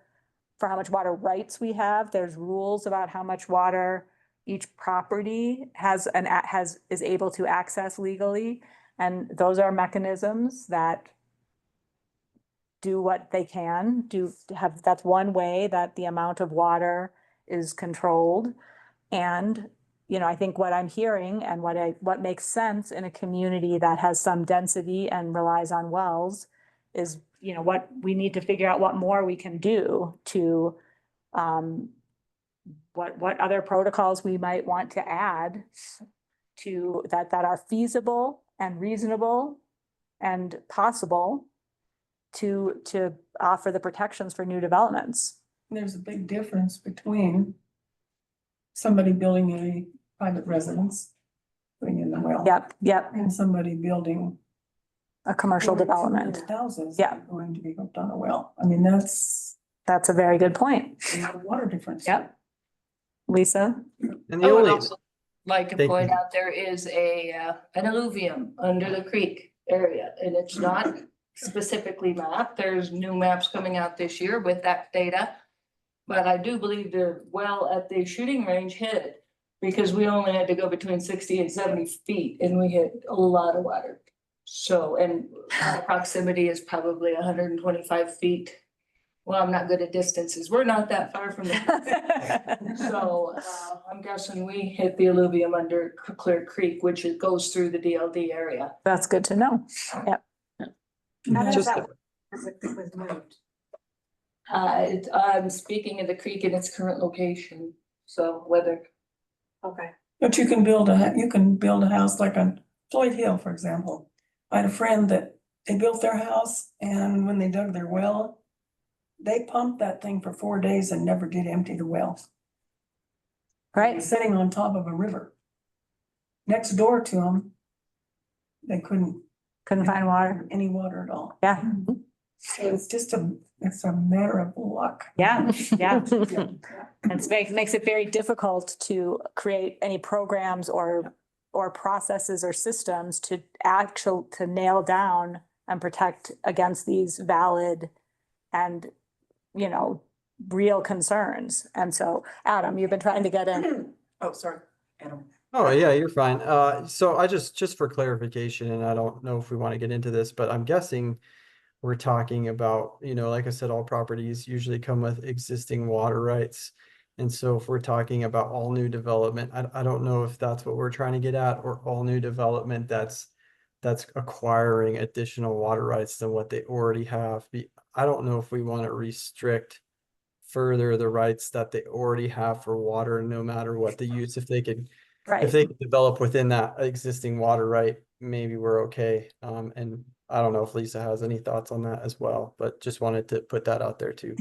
rights we have. There's rules about how much water each property is able to access legally. And those are mechanisms that do what they can that's one way that the amount of water is controlled. And I think what I'm hearing and what makes sense in a community that has some density and relies on wells is, what we need to figure out what more we can do to, what other protocols we might want to add to that are feasible and reasonable and possible to offer the protections for new developments.
There's a big difference between somebody building a private residence, putting in the well.
Yep.
And somebody building
A commercial development.
houses.
Yeah.
that are going to be hooked on a well. I mean, that's
That's a very good point.
a water difference.
Yep. Lisa?
And
I
the
would
only,
also like to
Thank
point
you.
out, there is an alluvium under the creek area, and it's not specifically mapped. There's new maps coming out this year with that data. But I do believe the well at the shooting range hit it, because we only had to go between 60 and 70 feet, and we hit a lot of water. So, and our proximity is probably 125 feet. Well, I'm not good at distances. We're not that far from the. So I'm guessing we hit the alluvium under Clear Creek, which goes through the DLD area.
That's good to know. Yep.
How does
Just-
that work as it was moved?
I'm speaking of the creek in its current location, so whether.
Okay.
But you can build a house like on Floyd Hill, for example. I had a friend that they built their house, and when they dug their well, they pumped that thing for 4 days and never did empty the well.
Right.
Sitting on top of a river. Next door to them, they couldn't
Couldn't find water.
any water at all.
Yeah.
So it's a matter of luck.
Yeah. Makes it very difficult to create any programs or processes or systems to nail down and protect against these valid and, real concerns. And so, Adam, you've been trying to get in.
Oh, sorry, Adam.
oh yeah, you're fine. So I just for clarification, and I don't know if we want to get into this, but I'm guessing we're talking about, like I said, all properties usually come with existing water rights. And so if we're talking about all new development, I don't know if that's what we're trying to get at, or all new development that's acquiring additional water rights than what they already have. I don't know if we want to restrict further the rights that they already have for water, no matter what the use. If they could
Right.
develop within that existing water right, maybe we're okay. And I don't know if Lisa has any thoughts on that as well, but just wanted to put that out there too.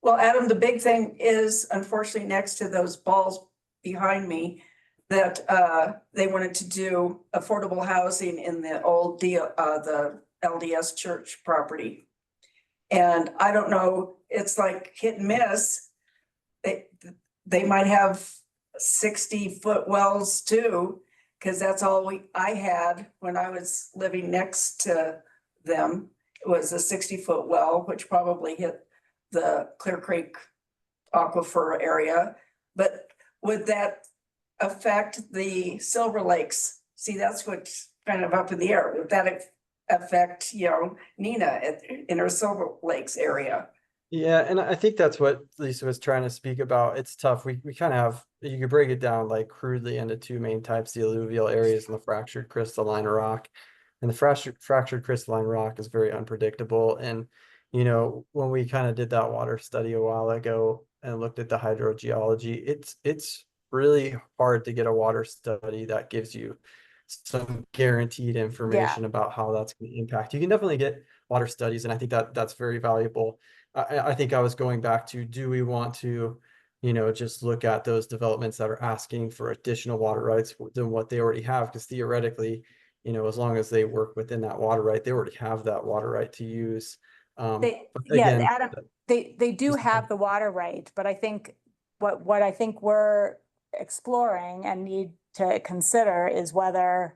Well, Adam, the big thing is unfortunately next to those balls behind me, that they wanted to do affordable housing in the old the LDS church property. And I don't know, it's like hit and miss. They might have 60-foot wells too, because that's all I had when I was living next to them. It was a 60-foot well, which probably hit the Clear Creek aquifer area. But would that affect the Silver Lakes? See, that's what's kind of up in the air. Would that affect, Nina in her Silver Lakes area.
Yeah, and I think that's what Lisa was trying to speak about. It's tough. We kind of have, you could break it down like crudely into two main types, the alluvial areas and the fractured crystalline rock. And the fractured crystalline rock is very unpredictable. And, when we kind of did that water study a while ago and looked at the hydrogeology, it's really hard to get a water study that gives you some guaranteed information about how that's going to impact. You can definitely get water studies, and I think that that's very valuable. I think I was going back to, do we want to, just look at those developments that are asking for additional water rights than what they already have? Because theoretically, as long as they work within that water right, they already have that water right to use. But again,
Adam, they do have the water right, but I think what I think we're exploring and need to consider is whether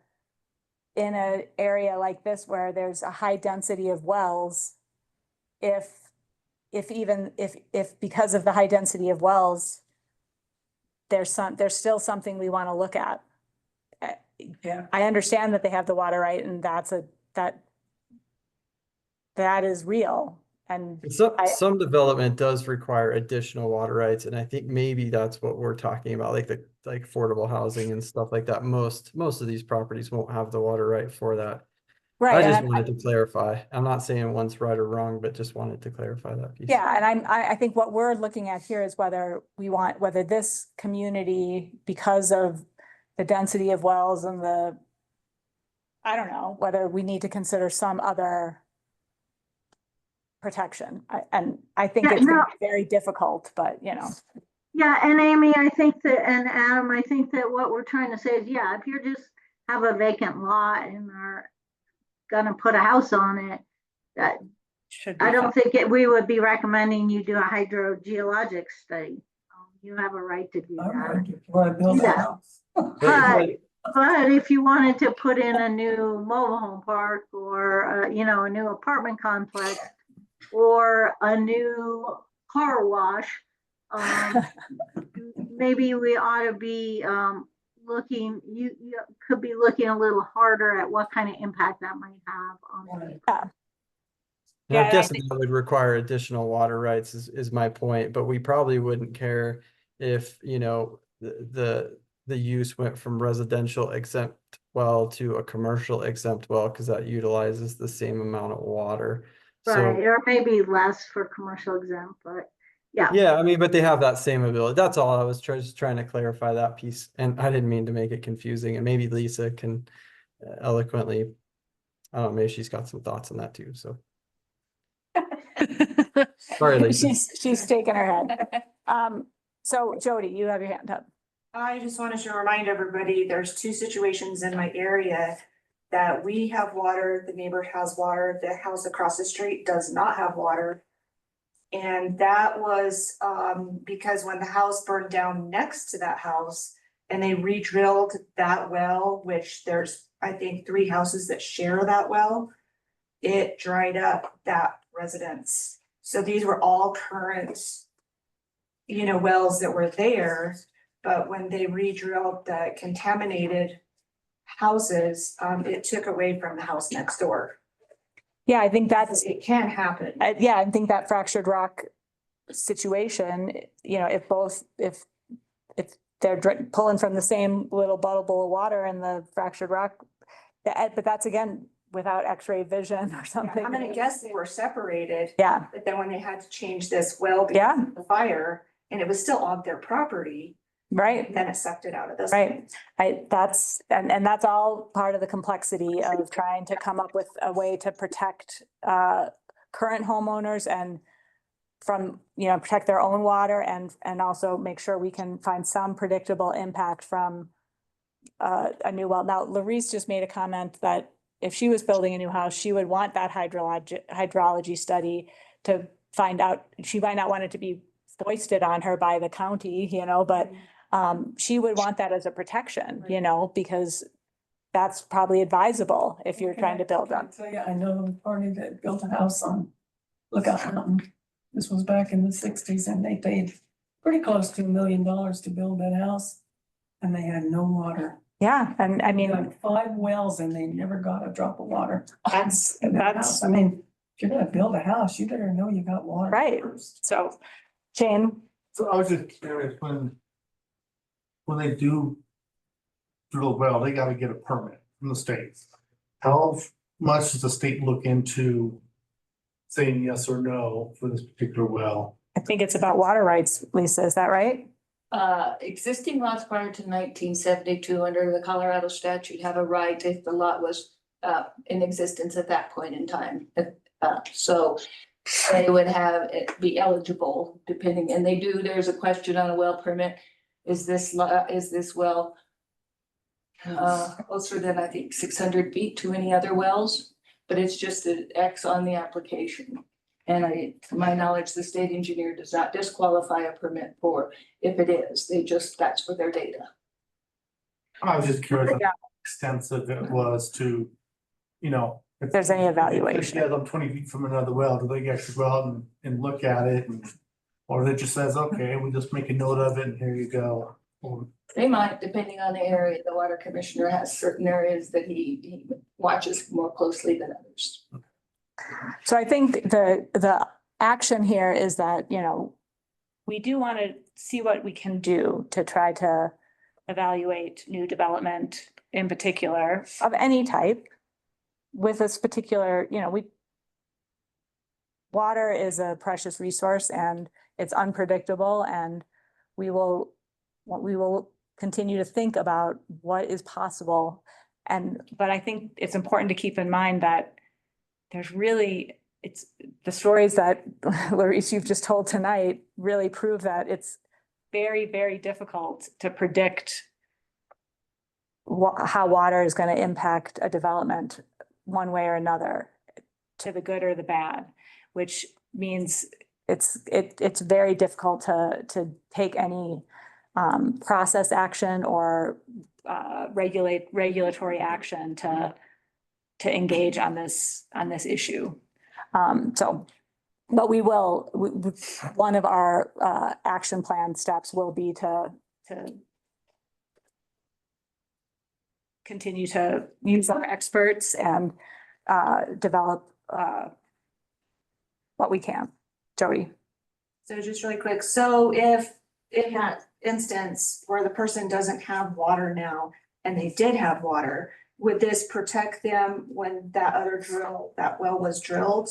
in an area like this where there's a high density of wells, if because of the high density of wells, there's still something we want to look at.
Yeah.
I understand that they have the water right, and that is real. And
some development does require additional water rights, and I think maybe that's what we're talking about, like affordable housing and stuff like that. Most of these properties won't have the water right for that.
right.
I
and
just wanted to clarify. I'm not saying one's right or wrong, but just wanted to clarify that piece.
Yeah, and I think what we're looking at here is whether this community, because of the density of wells and I don't know, whether we need to consider some other protection. I think it's gonna be very difficult, but
Yeah, and Amy, I think that, and Adam, I think that what we're trying to say is, yeah, if you just have a vacant lot and are gonna put a house on it, that I don't think we would be recommending you do a hydrogeologic study. You have a right to do that. But if you wanted to put in a new mobile home park or, a new apartment complex or a new car wash, maybe we ought to be looking, you could be looking a little harder at what kind of impact that might have on.
I'm guessing that would require additional water rights is my point, but we probably wouldn't care if, the use went from residential exempt well to a commercial exempt well, because that utilizes the same amount of water.
Right, or maybe less for commercial exempt, but yeah.
Yeah, I mean, but they have that same ability. That's all I was just trying to clarify that piece. And I didn't mean to make it confusing. And maybe Lisa can eloquently, I don't know, maybe she's got some thoughts on that too, so. Sorry, Lisa.
she's shaking her head. So Jody, you have your hand up.
I just wanted to remind everybody, there's two situations in my area that we have water, the neighbor has water, the house across the street does not have water. And that was because when the house burned down next to that house and they re-drilled that well, which there's, I think, 3 houses that share that well, it dried up that residence. So these were all current, wells that were there. But when they re-drilled the contaminated houses, it took away from the house next door.
Yeah, I think
It can happen.
I think that fractured rock situation, if they're pulling from the same little bubble of water in the fractured rock, but that's again, without x-ray vision or something.
I'm gonna guess they were separated.
Yeah.
But then when they had to change this well because of the fire, and it was still on their property,
Right.
then it sucked it out of this.
Right. That's that's all part of the complexity of trying to come up with a way to protect current homeowners and from, protect their own water and also make sure we can find some predictable impact from a new well. Now, Larice just made a comment that if she was building a new house, she would want that hydrology study to find out. She might not want it to be foisted on her by the county, but she would want that as a protection, because that's probably advisable if you're trying to build them.
I know the party that built a house on Lookout Mountain. This was back in the 60s and they paid pretty close to $1 million to build that house and they had no water.
Yeah, and I
You
mean,
had 5 wells and they never got a drop of water.
that's,
in their
that's,
house. I mean, if you're gonna build a house, you better know you got water.
Right.
first.
so, Jane,
So I was just curious, when they do drill a well, they gotta get a permit from the state. How much does the state look into saying yes or no for this particular well?
I think it's about water rights, Lisa, is that right?
Existing lots prior to 1972 under the Colorado statute have a right if the lot was in existence at that point in time. So they would have it be eligible depending, and they do, there's a question on a well permit. Is this well closer than I think 600 feet to any other wells? But it's just an X on the application. And to my knowledge, the state engineer does not disqualify a permit for if it is, that's for their data.
I was just curious
Yeah.
how extensive it was to, you know.
If there's any evaluation.
Yeah, I'm 20 feet from another well, do they actually go out and look at it? Or it just says, okay, we just make a note of it and here you go.
They might, depending on the area, the water commissioner has certain areas that he watches more closely than others.
So I think the action here is that, you know, we do want to see what we can do to try to evaluate new development in particular of any type with this particular, you know, water is a precious resource and it's unpredictable, and we will continue to think about what is possible. But I think it's important to keep in mind that there's really, it's the stories that Larice, you've just told tonight really prove that it's very, very difficult to predict how water is going to impact a development one way or another, to the good or the bad, which means it's very difficult to take any process action or regulatory action to engage on this issue. But one of our action plan steps will be to continue to use our experts and develop what we can. Jody?
So just really quick, so if in that instance where the person doesn't have water now and they did have water, would this protect them when that well was drilled?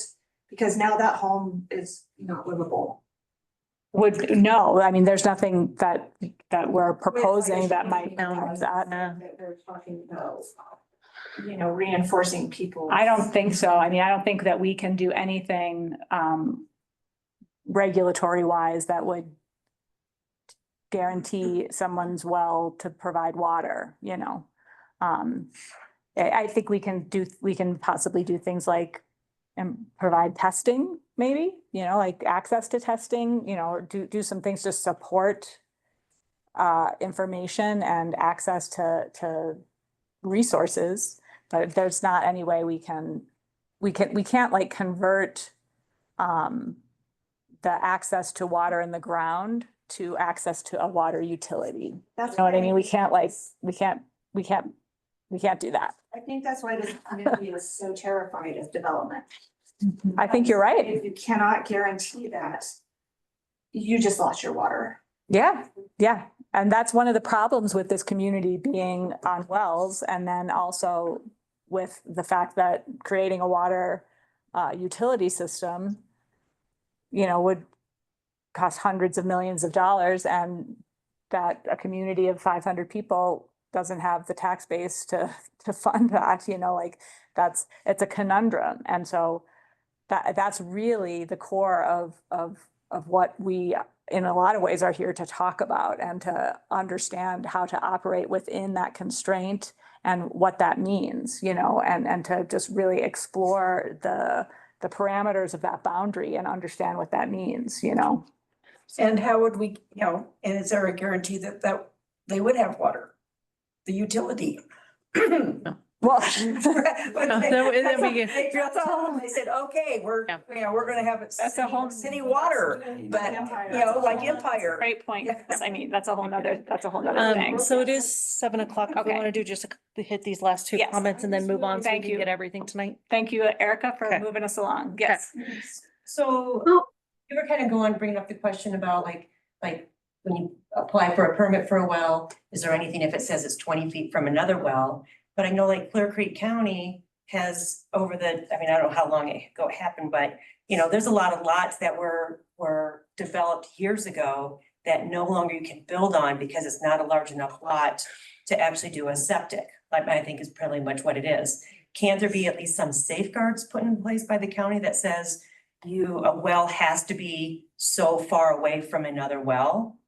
Because now that home is not livable.
No, I mean, there's nothing that we're proposing that might
That they're talking about, you know, reinforcing people.
I don't think so. I mean, I don't think that we can do anything regulatory wise that would guarantee someone's well to provide water, you know. I think we can possibly do things like provide testing, maybe, you know, like access to testing, you know, or do some things to support information and access to resources. But there's not any way we can't like convert the access to water in the ground to access to a water utility.
That's
You know what I mean? We
why-
can't do that.
I think that's why this community is so terrified of development.
I think you're right.
If you cannot guarantee that, you just lost your water.
Yeah, yeah. And that's one of the problems with this community being on wells, and then also with the fact that creating a water utility system, you know, would cost hundreds of millions of dollars, and that a community of 500 people doesn't have the tax base to fund that, you know, like it's a conundrum. And so that's really the core of what we, in a lot of ways, are here to talk about and to understand how to operate within that constraint and what that means, you know, and to just really explore the parameters of that boundary and understand what that means, you know.
And how would we, you know, and is there a guarantee that they would have water? The utility?
Well.
then we get-
They dropped down, they said, okay, we're,
Yeah.
you know, we're gonna have it.
That's a whole-
City water, but, you know, like Empire.
Great point. I mean, that's a whole nother thing.
So it is 7 o'clock. If we
Okay.
want to do just hit these last two
Yes.
comments and then move on so we
Thank
can
you.
get everything tonight.
Thank you, Erica, for
Okay.
moving us along. Yes.
So
Oh.
you were kind of going, bringing up the question about like when you apply for a permit for a well, is there anything if it says it's 20 feet from another well? But I know like Clear Creek County has over I mean, I don't know how long ago it happened, but you know, there's a lot of lots that were developed years ago that no longer you can build on because it's not a large enough lot to actually do a septic. Like I think is pretty much what it is. Can't there be at least some safeguards put in place by the county that says a well has to be so far away from another well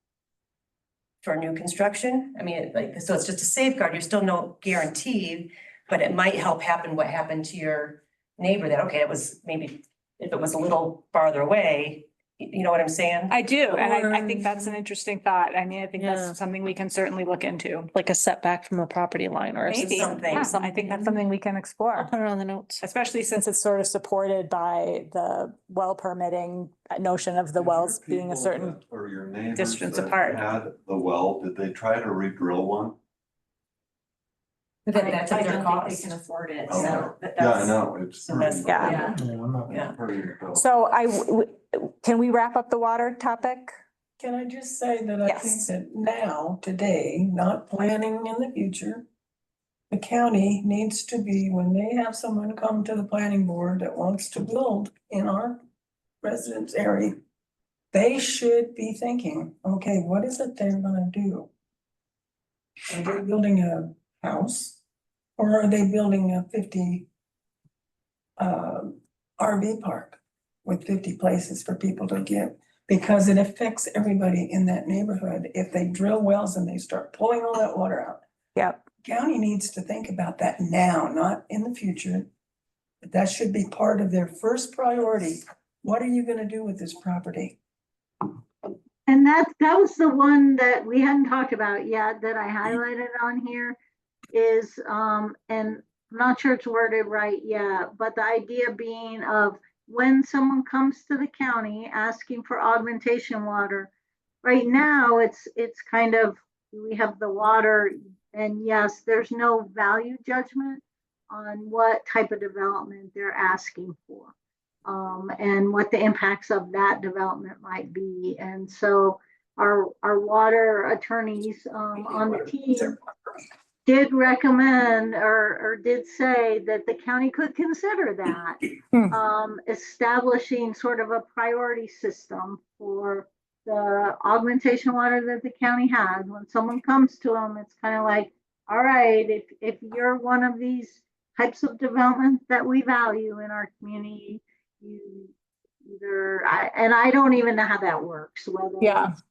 for new construction? I mean, like, so it's just a safeguard. You're still no guarantee, but it might help happen what happened to your neighbor that, okay, it was maybe if it was a little farther away, you know what I'm saying?
I do, and I
Or-
think that's an interesting thought. I mean, I think
Yeah.
that's something we can certainly look into.
Like a setback from the property line or
Maybe,
something.
yeah, I think that's something we can
I'll
explore,
put it on the notes.
especially since it's sort of supported by the well permitting notion of the
Did
wells
your
being a
people
certain.
that- Or your neighbors
distance
that
apart.
had the well, did they try to re-drill one?
But then that's at their
I don't think
cost.
they can afford it,
Okay.
so. but
Yeah, I
that's-
know, it's.
so that's-
pretty-
Yeah.
Yeah.
Yeah, I'm not.
Yeah.
pretty built.
So can we wrap up the water topic?
Can I just say that I think
Yes.
that now, today, not planning in the future, the county needs to be, when they have someone come to the planning board that wants to build in our residence area, they should be thinking, okay, what is it they're gonna do? Are they building a house? Or are they building a 50 RV park with 50 places for people to get? Because it affects everybody in that neighborhood. If they drill wells and they start pulling all that water out.
Yep.
County needs to think about that now, not in the future. But that should be part of their first priority. What are you gonna do with this property?
And that was the one that we hadn't talked about yet that I highlighted on here is, and I'm not sure it's worded right yet, but the idea being of when someone comes to the county asking for augmentation water, right now it's kind of, we have the water and yes, there's no value judgment on what type of development they're asking for. And what the impacts of that development might be. And so our water attorneys on the team did recommend or did say that the county could consider that. Establishing sort of a priority system for the augmentation water that the county has. When someone comes to them, it's kind of like, all right, if you're one of these types of development that we value in our community, you either, I don't even know how that works, whether
Yeah.
it's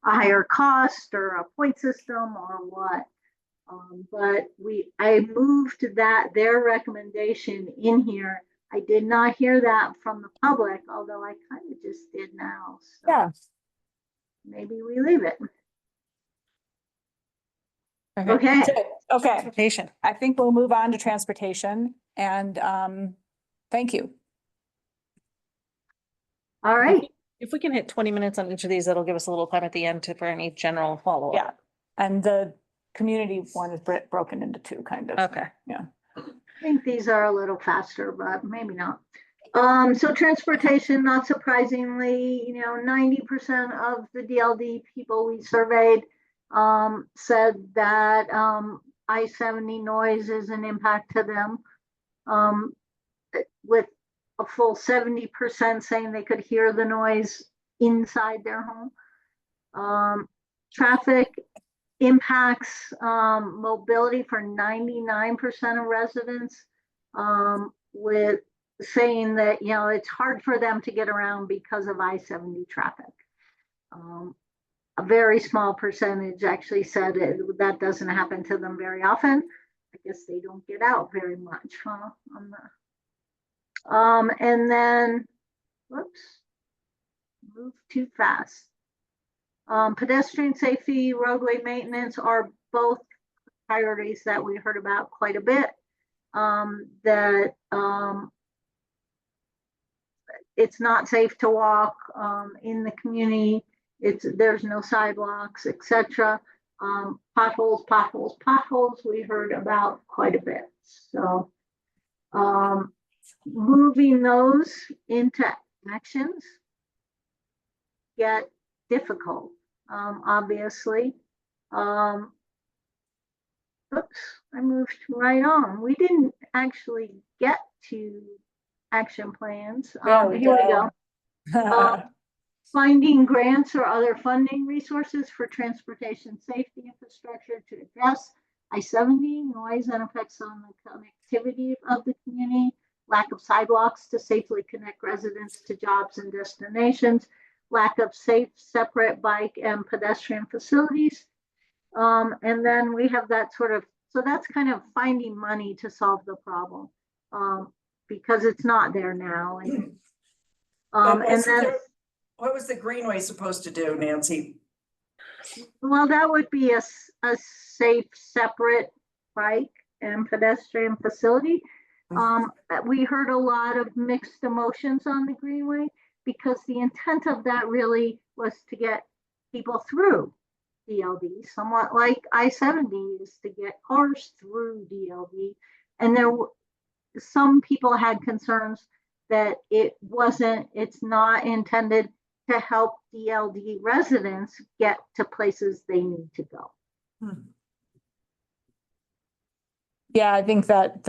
a higher cost or a point system or what. But I moved their recommendation in here. I did not hear that from the public, although I kind of just did now. So
Yeah.
maybe we leave it.
Okay.
Okay.
Okay,
Transportation.
I think we'll move on to transportation and thank you.
All right.
If we can hit 20 minutes on each of these, that'll give us a little time at the end for any general follow-up.
Yeah, and the community one is broken into two kind of.
Okay.
I think these are a little faster, but maybe not. So transportation, not surprisingly, 90% of the DLD people we surveyed said that I-70 noise is an impact to them, with a full 70% saying they could hear the noise inside their home. Traffic impacts mobility for 99% of residents, with saying that, it's hard for them to get around because of I-70 traffic. A very small percentage actually said that doesn't happen to them very often. I guess they don't get out very much, huh? And then, whoops, move too fast. Pedestrian safety, roadway maintenance are both priorities that we heard about quite a bit. that, it's not safe to walk, in the community. There's no sidewalks, etc. Potholes, we heard about quite a bit. So, moving those into actions get difficult, obviously. Oops, I moved right on. We didn't actually get to action plans.
There we
Here we
go.
go. Finding grants or other funding resources for transportation safety infrastructure to address I-70 noise and effects on the connectivity of the community, lack of sidewalks to safely connect residents to jobs and destinations, lack of safe, separate bike and pedestrian facilities. And then we have that sort of, so that's kind of finding money to solve the problem, because it's not there now. And then,
What was the Greenway supposed to do, Nancy?
well, that would be a safe, separate bike and pedestrian facility. We heard a lot of mixed emotions on the Greenway because the intent of that really was to get people through DLD, somewhat like I-70 is to get cars through DLD. And some people had concerns that it's not intended to help DLD residents get to places they need to go.
Yeah, I think that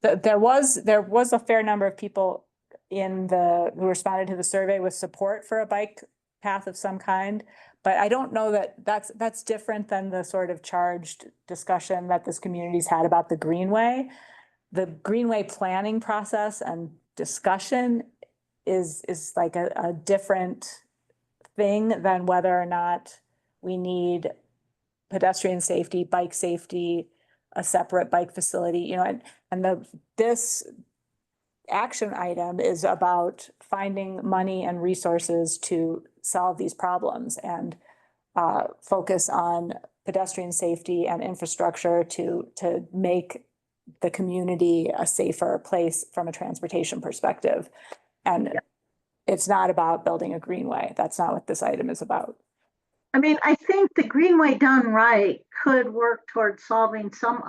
there was a fair number of people who responded to the survey with support for a bike path of some kind. But I don't know that's different than the sort of charged discussion that this community's had about the Greenway. The Greenway planning process and discussion is like a different thing than whether or not we need pedestrian safety, bike safety, a separate bike facility, and this action item is about finding money and resources to solve these problems and focus on pedestrian safety and infrastructure to make the community a safer place from a transportation perspective. And it's not about building a Greenway. That's not what this item is about.
I mean, I think the Greenway done right could work towards solving some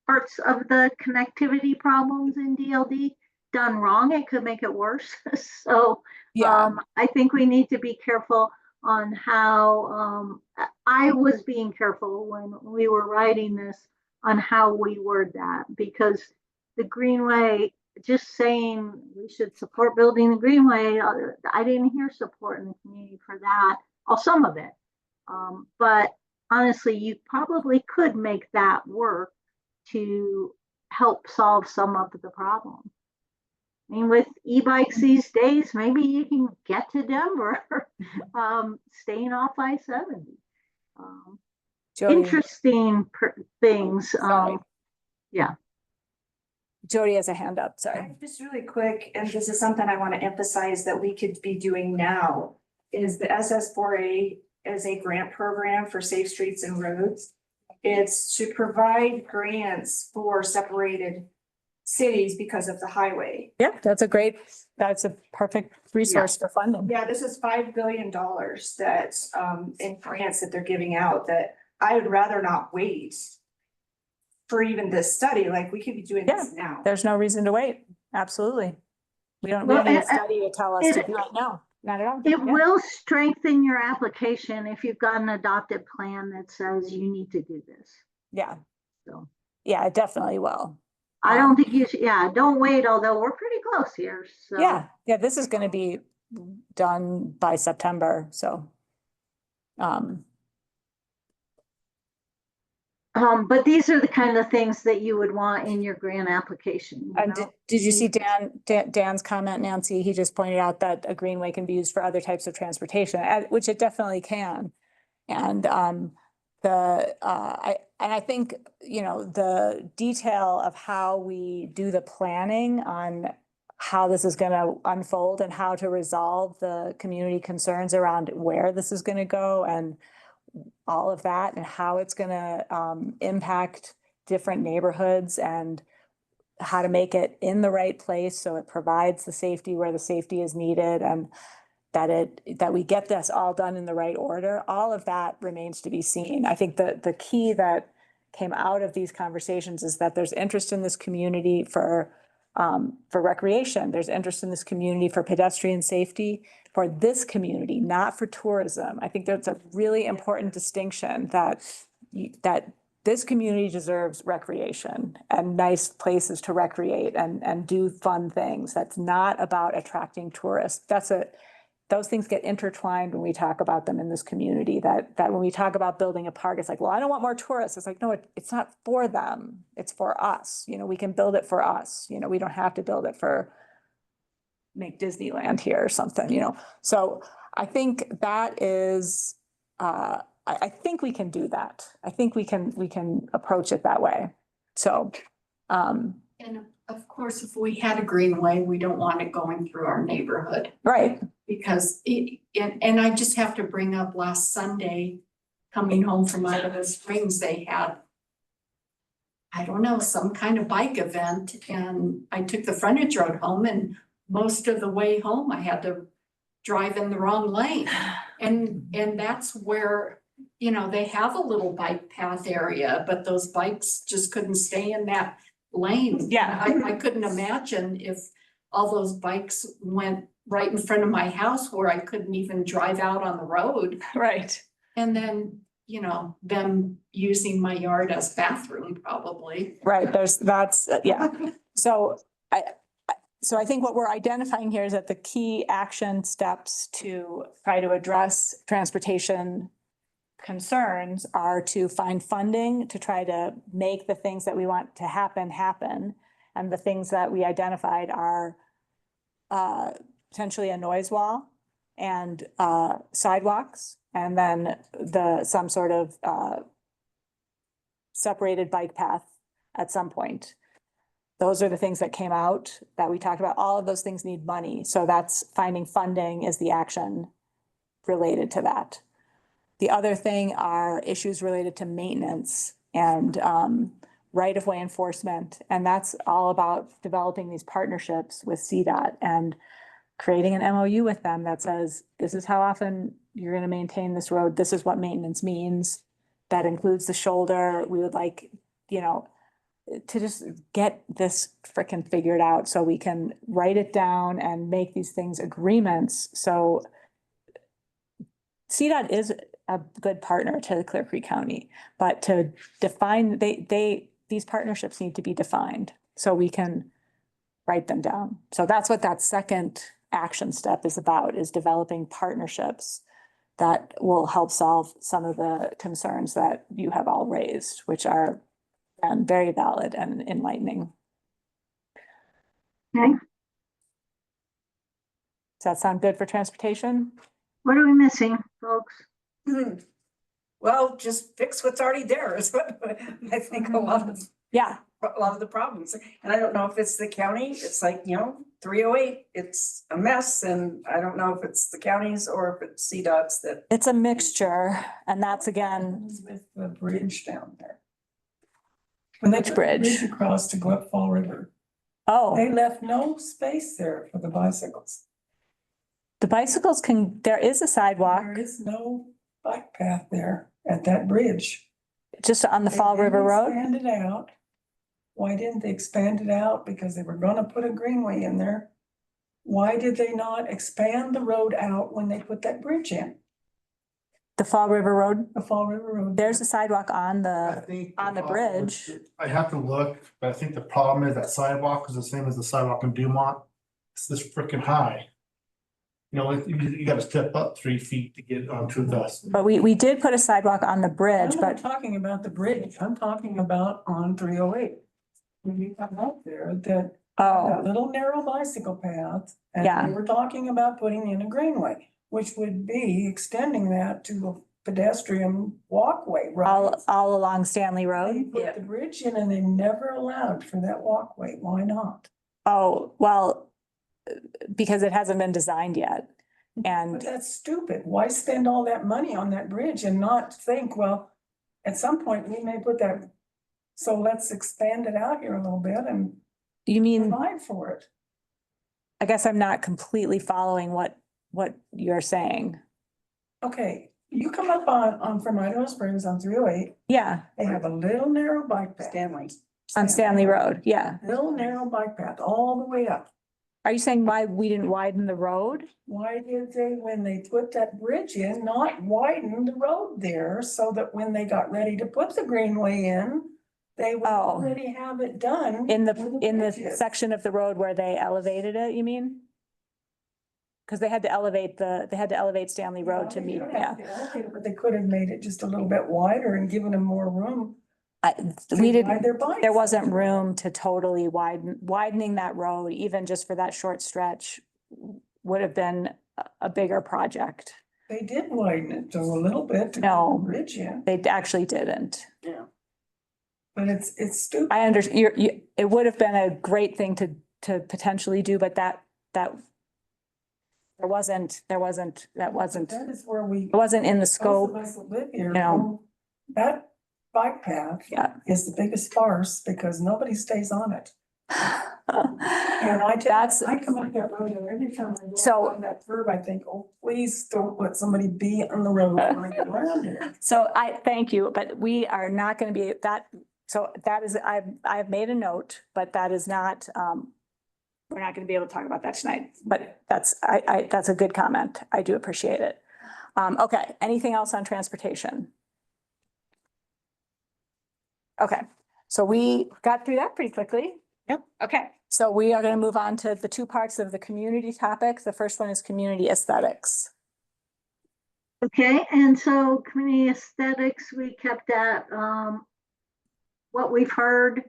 parts of the connectivity problems in DLD. Done wrong, it could make it worse. So I think we need to be careful on how, I was being careful when we were writing this on how we word that, because the Greenway, just saying we should support building the Greenway, I didn't hear support in the community for that. Some of it. But honestly, you probably could make that work to help solve some of the problem. I mean, with e-bikes these days, maybe you can get to Denver, staying off I-70. Interesting things. Yeah.
Jody has a hand up, sorry.
Just really quick, and this is something I want to emphasize that we could be doing now, is the SS4A as a grant program for safe streets and roads. It's to provide grants for separated cities because of the highway.
Yeah, that's a perfect resource for funding.
Yeah, this is $5 billion that's in grants that they're giving out that I would rather not wait for even this study. Like, we could be doing this now.
There's no reason to wait. Absolutely. We don't need a study to tell us to do it. No, not at all.
It will strengthen your application if you've got an adopted plan that says you need to do this.
Yeah.
So.
Yeah, it definitely will.
I don't think you should, don't wait, although we're pretty close here, so.
Yeah, this is gonna be done by September, so.
But these are the kind of things that you would want in your grant application.
Did you see Dan's comment, Nancy? He just pointed out that a Greenway can be used for other types of transportation, which it definitely can. And I think, the detail of how we do the planning on how this is going to unfold and how to resolve the community concerns around where this is going to go and all of that and how it's going to impact different neighborhoods and how to make it in the right place so it provides the safety where the safety is needed, and that we get this all done in the right order. All of that remains to be seen. I think the key that came out of these conversations is that there's interest in this community for recreation. There's interest in this community for pedestrian safety, for this community, not for tourism. I think that's a really important distinction, that this community deserves recreation and nice places to recreate and do fun things. That's not about attracting tourists. Those things get intertwined when we talk about them in this community, that when we talk about building a park, it's like, well, I don't want more tourists. It's like, no, it's not for them. It's for us. You know, we can build it for us. You know, we don't have to build it for make Disneyland here or something, you know? So I think that is, I think we can do that. I think we can approach it that way. So,
And of course, if we had a greenway, we don't want it going through our neighborhood.
right.
Because and I just have to bring up last Sunday, coming home from Idaho Springs, they had, I don't know, some kind of bike event, and I took the frontage road home, and most of the way home, I had to drive in the wrong lane. And that's where, you know, they have a little bike path area, but those bikes just couldn't stay in that lane.
Yeah.
I couldn't imagine if all those bikes went right in front of my house where I couldn't even drive out on the road.
Right.
And then, you know, them using my yard as bathroom probably.
Right. Yeah. So I think what we're identifying here is that the key action steps to try to address transportation concerns are to find funding to try to make the things that we want to happen. And the things that we identified are potentially a noise wall and sidewalks, and then some sort of separated bike path at some point. Those are the things that came out that we talked about. All of those things need money. So that's finding funding is the action related to that. The other thing are issues related to maintenance and right-of-way enforcement. And that's all about developing these partnerships with CDOT and creating an MOU with them that says, this is how often you're going to maintain this road. This is what maintenance means. That includes the shoulder. We would like, you know, to just get this frickin' figured out so we can write it down and make these things agreements. So CDOT is a good partner to Clear Creek County, but to define, these partnerships need to be defined so we can write them down. So that's what that second action step is about, is developing partnerships that will help solve some of the concerns that you have all raised, which are very valid and enlightening.
Okay,
Does that sound good for transportation?
what are we missing, folks?
Well, just fix what's already there is what I think a lot of the problems. And I don't know if it's the county, it's like, you know, 308, it's a mess. And I don't know if it's the counties or if it's CDOT's that.
It's a mixture, and that's again,
With the bridge down there. When they
Which
put the
bridge?
across to Gwinnett Fall River,
oh,
they left no space there for the bicycles.
the bicycles there is a sidewalk
There is no bike path there at that bridge.
just on the
They
Fall River
didn't
Road.
Expand it out. Why didn't they expand it out? Because they were gonna put a greenway in there. Why did they not expand the road out when they put that bridge in?
The Fall River Road,
The Fall River Road.
there's a sidewalk on
I
the,
think.
on the bridge.
I have to look, but I think the problem is that sidewalk is the same as the sidewalk in Dumont. It's this freaking high. You know, you gotta step up 3 feet to get onto the.
But we did put a sidewalk on the
I'm
bridge,
not
but
talking about the bridge. I'm talking about on 308. When you come out there, that
oh,
little narrow bicycle path.
Yeah.
And we were talking about putting in a greenway, which would be extending that to a pedestrian walkway, right?
all along Stanley
They
Road.
put the bridge in and they never allowed for that walkway. Why not?
Oh, well, because it hasn't been designed yet.
But
And
that's stupid. Why spend all that money on that bridge and not think, well, at some point we may put that So let's expand it out here a little bit and
You mean,
provide for it.
I guess I'm not completely following what you're saying.
Okay, you come up on from Idaho Springs on 308,
Yeah,
they have a little narrow bike path.
on Stanley Road, yeah.
Little narrow bike path all the way up.
Are you saying why we didn't widen the road?
Why did they, when they put that bridge in, not widen the road there so that when they got ready to put the greenway in, they would
Oh.
already have it done.
In
where
the
bridge is.
section of the road where they elevated it, you mean? Because they had to elevate Stanley Road to
They
meet,
don't
yeah.
have to allocate it, but they could have made it just a little bit wider and given them more room. to
We
ride
didn't,
their bikes.
there wasn't room to totally widening that road, even just for that short stretch, would have been a bigger project.
They did widen it to a little bit to
No.
put the bridge in,
They actually didn't.
but it's stupid.
I understand, it would have been a great thing to potentially do, but that that wasn't
That is where we.
it wasn't in the
Those
scope.
of us that live here,
know.
know that bike path
Yeah.
is the biggest farce because nobody stays on it. And
That's,
I come up that road and every time I
So-
go on that curve, I think, oh, please don't let somebody be on the road when I get around here.
so I thank you, but we are not going to be that, so that is, I've made a note, but that is not, we're not going to be able to talk about that tonight, but that's a good comment. I do appreciate it. Okay, anything else on transportation? Okay, so we got through that pretty quickly.
Yep.
Okay, so we are going to move on to the two parts of the community topics. The first one is community aesthetics.
Okay, and so community aesthetics, we kept at what we've heard,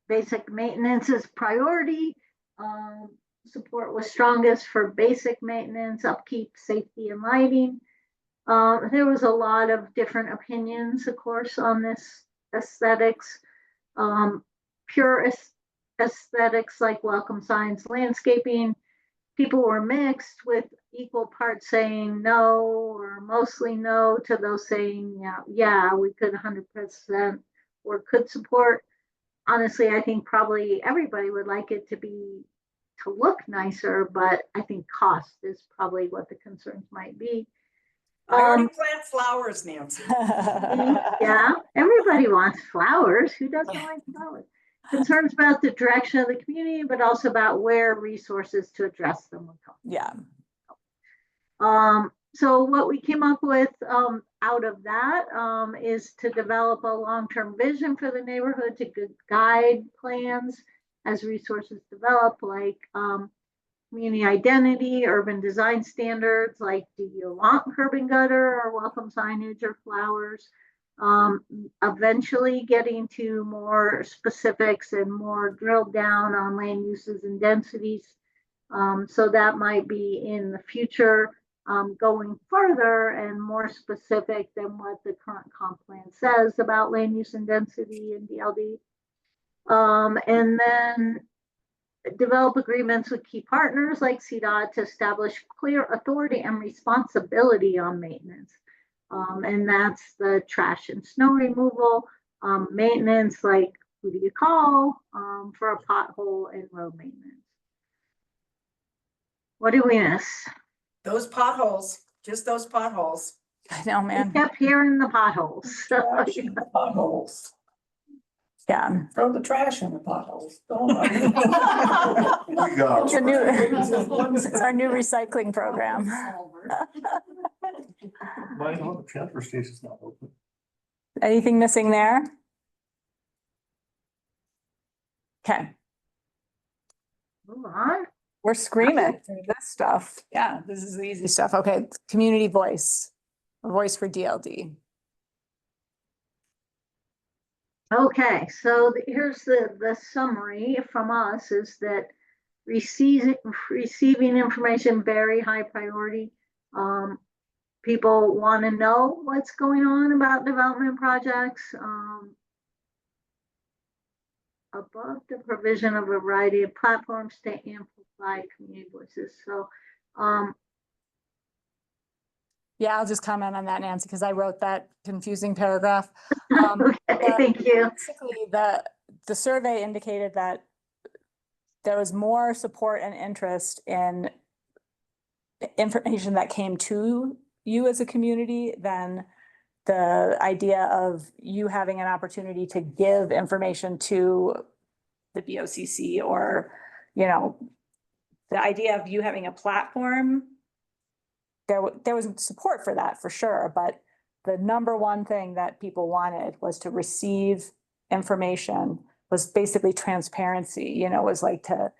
basic maintenance is priority. Support was strongest for basic maintenance, upkeep, safety, and lighting. There was a lot of different opinions, of course, on this aesthetics. Pure aesthetics like welcome signs, landscaping. People were mixed with equal parts saying no or mostly no to those saying, yeah, we could 100% or could support. Honestly, I think probably everybody would like it to look nicer, but I think cost is probably what the concerns might be.
I already plant flowers, Nancy.
Yeah, everybody wants flowers. Who doesn't like flowers? Concerns about the direction of the community, but also about where resources to address them would come.
Yeah.
So what we came up with out of that is to develop a long-term vision for the neighborhood to guide plans as resources develop, like community identity, urban design standards, like do you want curb and gutter or welcome signage or flowers? Eventually getting to more specifics and more drilled down on land uses and densities. So that might be in the future, going further and more specific than what the current comp plan says about land use and density and DLD. And then develop agreements with key partners like CDOT to establish clear authority and responsibility on maintenance. And that's the trash and snow removal, maintenance, like who do you call for a pothole and road maintenance. What do we miss?
Those potholes, just those potholes.
I know,
We
man.
kept hearing the potholes.
Trash in the potholes.
Yeah.
Throw the trash in the potholes. Don't
We got
It's a new, it's our new recycling program.
Why not? The transfer station's not open.
Anything missing there? Okay,
Move on.
we're screaming through this stuff. Yeah, this is the easy stuff. Okay, community voice, a voice for DLD.
Okay, so here's the summary from us is that receiving information, very high priority. People want to know what's going on about development projects. Above the provision of a variety of platforms to amplify community voices. So
Yeah, I'll just comment on that, Nancy, because I wrote that confusing paragraph.
Okay, thank you.
Basically, the survey indicated that there was more support and interest in information that came to you as a community than the idea of you having an opportunity to give information to the BOCC, or, you know, the idea of you having a platform. There was support for that for sure, but the number one thing that people wanted was to receive information, was basically transparency, you know, was like to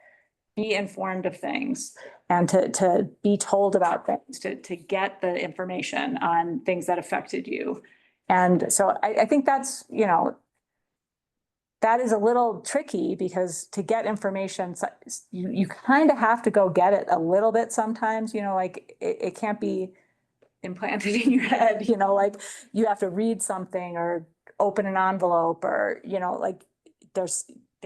be informed of things and to be told about things, to get the information on things that affected you. And so I think that's, you know, that is a little tricky, because to get information, you kind of have to go get it a little bit sometimes, you know, like it can't be implanted in your head, you know, like you have to read something or open an envelope, or, you know, like there's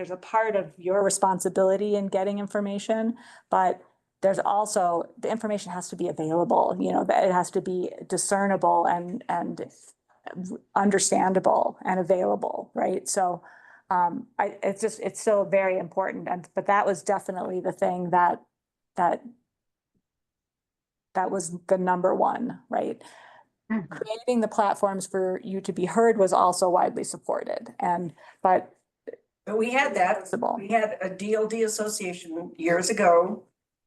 a part of your responsibility in getting information, but there's also, the information has to be available, you know, that it has to be discernible and understandable and available, right? So it's still very important, but that was definitely the thing that was the number one, right? Creating the platforms for you to be heard was also widely supported, but
we had that, we had a DLD association years ago,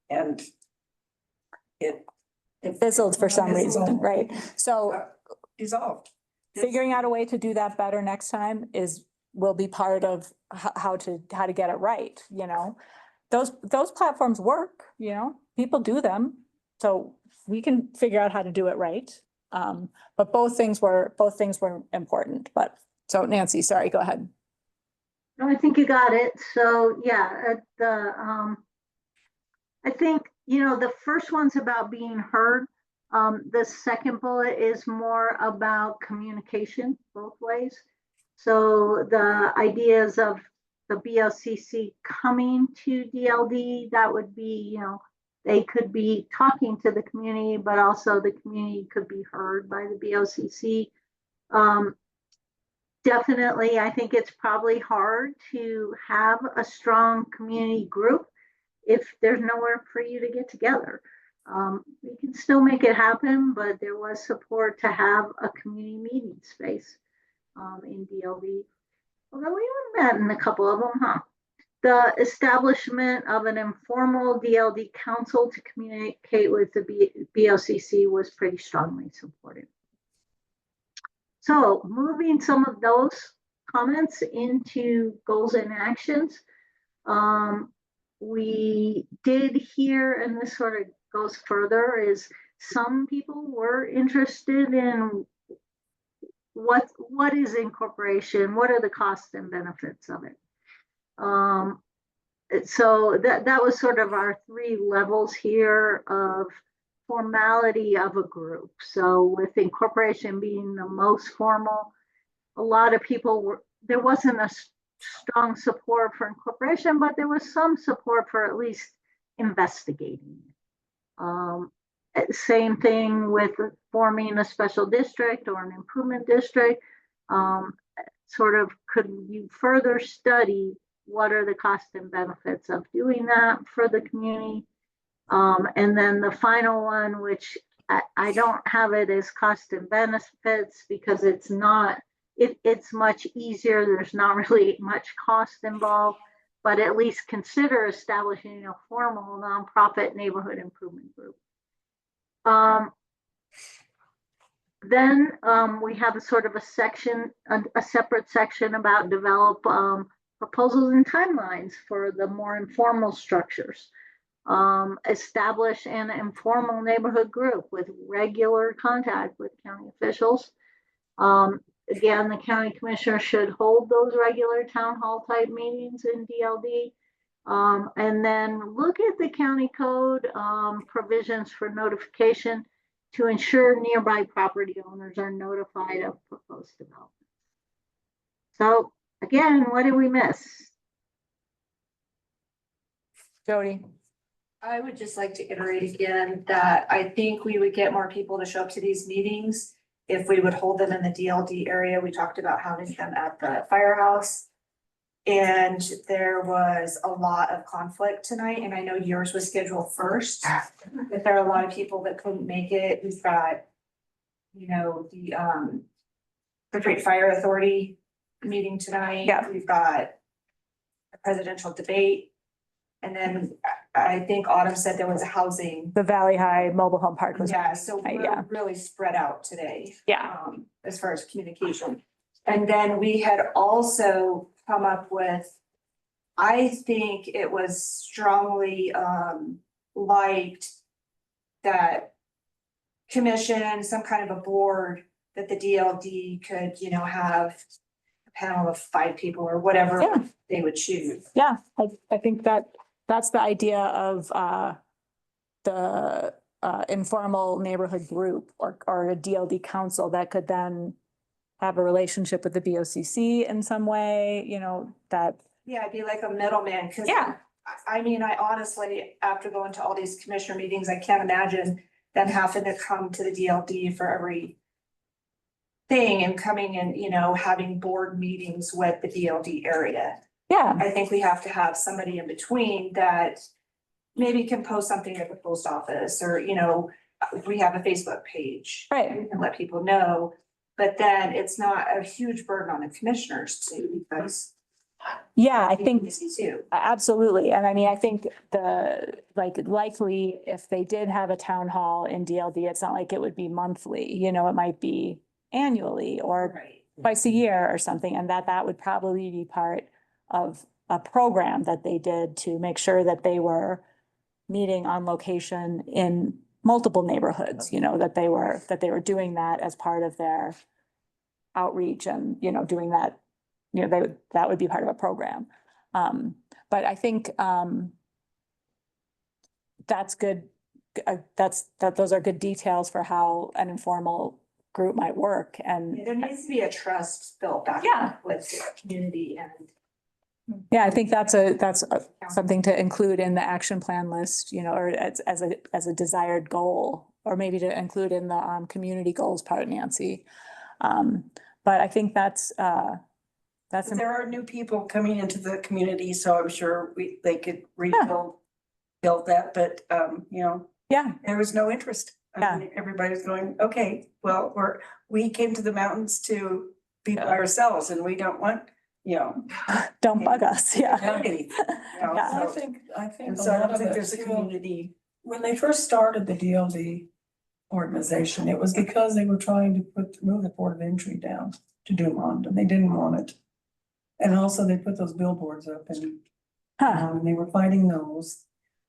and it
fizzled for some reason, right? So
dissolved.
figuring out a way to do that better next time will be part of how to get it right, you know? Those platforms work, you know, people do them, so we can figure out how to do it right. But both things were important, but, so Nancy, sorry, go ahead.
No, I think you got it. So yeah, I think, you know, the first one's about being heard. The second bullet is more about communication both ways. So the ideas of the BOCC coming to DLD, that would be, you know, they could be talking to the community, but also the community could be heard by the BOCC. Definitely, I think it's probably hard to have a strong community group if there's nowhere for you to get together. We can still make it happen, but there was support to have a community meeting space in DLD. Although we met in a couple of them, huh? The establishment of an informal DLD council to communicate with the BOCC was pretty strongly supported. So moving some of those comments into goals and actions, we did hear, and this sort of goes further, is some people were interested in what is incorporation, what are the costs and benefits of it. So that was sort of our three levels here of formality of a group. So with incorporation being the most formal, a lot of people there wasn't a strong support for incorporation, but there was some support for at least investigating. Same thing with forming a special district or an improvement district. Sort of, could you further study what are the costs and benefits of doing that for the community? And then the final one, which I don't have it as cost and benefits because it's not, it's much easier. There's not really much cost involved, but at least consider establishing a formal nonprofit neighborhood improvement group. Then we have a sort of a section, a separate section about develop proposals and timelines for the more informal structures. Establish an informal neighborhood group with regular contact with county officials. Again, the county commissioner should hold those regular town hall type meetings in DLD. And then look at the county code provisions for notification to ensure nearby property owners are notified of proposed development. So again, what did we miss?
Jody.
I would just like to iterate again that I think we would get more people to show up to these meetings if we would hold them in the DLD area. We talked about having them at the firehouse. And there was a lot of conflict tonight, and I know yours was scheduled first. But there are a lot of people that couldn't make it. We've got, you know, the Great Fire Authority meeting tonight.
Yeah.
We've got a presidential debate. And then I think Autumn said there was a housing.
The Valley High Mobile Home Park was.
Yeah, so
yeah.
we're really spread out today.
Yeah.
As far as communication. And then we had also come up with, I think it was strongly liked that commission, some kind of a board that the DLD could, you know, have a panel of 5 people or whatever
Yeah.
they would choose.
Yeah, I think that's the idea of the informal neighborhood group or a DLD council that could then have a relationship with the BOCC in some way, you know, that.
Yeah, it'd be like a middleman, cause.
Yeah.
I mean, I honestly, after going to all these commissioner meetings, I can't imagine them having to come to the DLD for every thing and coming and, you know, having board meetings with the DLD area.
Yeah,
I think we have to have somebody in between that maybe can post something at the post office or, you know, we have a Facebook page.
right.
And let people know, but then it's not a huge burden on the commissioners too, because.
Yeah, I think.
Busy too.
Absolutely. And I mean, I think likely if they did have a town hall in DLD, it's not like it would be monthly, you know, it might be annually or
Right.
twice a year or something. And that would probably be part of a program that they did to make sure that they were meeting on location in multiple neighborhoods, you know, that they were doing that as part of their outreach and, you know, doing that, you know, that would be part of a program. But I think that's good. Those are good details for how an informal group might work and.
There needs to be a trust built back
Yeah.
up with the community and.
Yeah, I think that's something to include in the action plan list, you know, or as a desired goal, or maybe to include in the community goals part, Nancy. But I think that's.
There are new people coming into the community, so I'm sure they could build that, but you know.
Yeah.
There was no interest. I mean, everybody's going, okay, well, we came to the mountains to be by ourselves and we don't want, you know.
Don't bug us, yeah.
anything, you know,
Yeah.
so-
I think
And
a
so I
lot
don't
of
think
it
there's a
too,
community.
when they first started the DLD organization, it was because they were trying to move the port of entry down to Dumont, and they didn't want it. And also they put those billboards up and they were fighting those.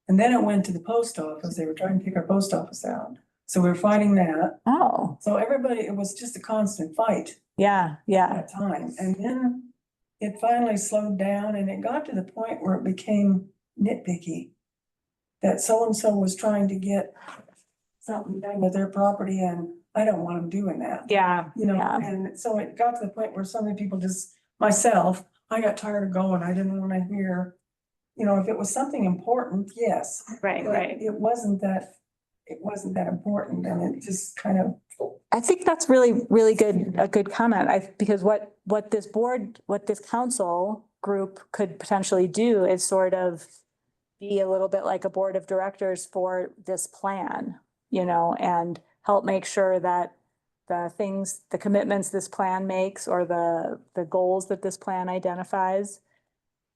And then it went to the post office. They were trying to kick our post office out. So we were fighting that.
Oh,
So everybody, it was just a constant fight
yeah, yeah,
at that time. And then it finally slowed down and it got to the point where it became nitpicky. That so-and-so was trying to get something done with their property and I don't want them doing that.
yeah,
You know,
yeah.
and so it got to the point where so many people myself, I got tired of going. I didn't want to hear, you know, if it was something important, yes.
Right,
But
right.
it wasn't that important and it just kind of.
I think that's really good, a good comment. Because what this council group could potentially do is sort of be a little bit like a board of directors for this plan, you know, and help make sure that the commitments this plan makes or the goals that this plan identifies,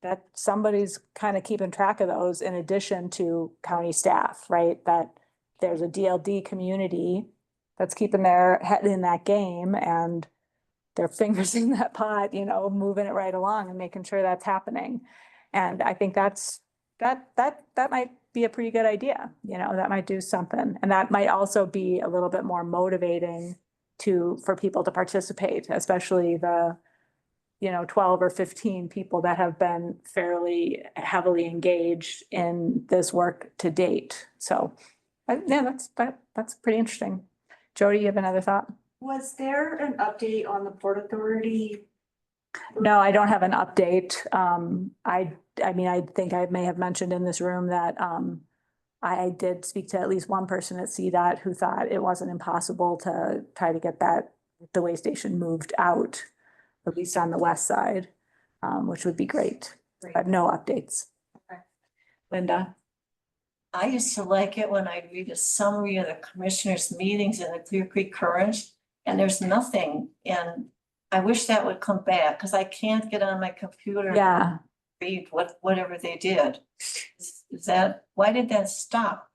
that somebody's kind of keeping track of those in addition to county staff, right? That there's a DLD community that's keeping their head in that game and their fingers in that pot, you know, moving it right along and making sure that's happening. And I think that might be a pretty good idea, you know, that might do something. And that might also be a little bit more motivating for people to participate, especially the, you know, 12 or 15 people that have been fairly heavily engaged in this work to date. So, yeah, that's pretty interesting. Jody, you have another thought?
Was there an update on the Port Authority?
No, I don't have an update. I mean, I think I may have mentioned in this room that I did speak to at least one person at CDOT who thought it wasn't impossible to try to get the weigh station moved out, at least on the west side, which would be great, but no updates. Linda?
I used to like it when I'd read a summary of the commissioners' meetings in the Clear Creek Current, and there's nothing, and I wish that would come back, because I can't get on my computer.
Yeah.
and Read whatever they did. Is that, why did that stop?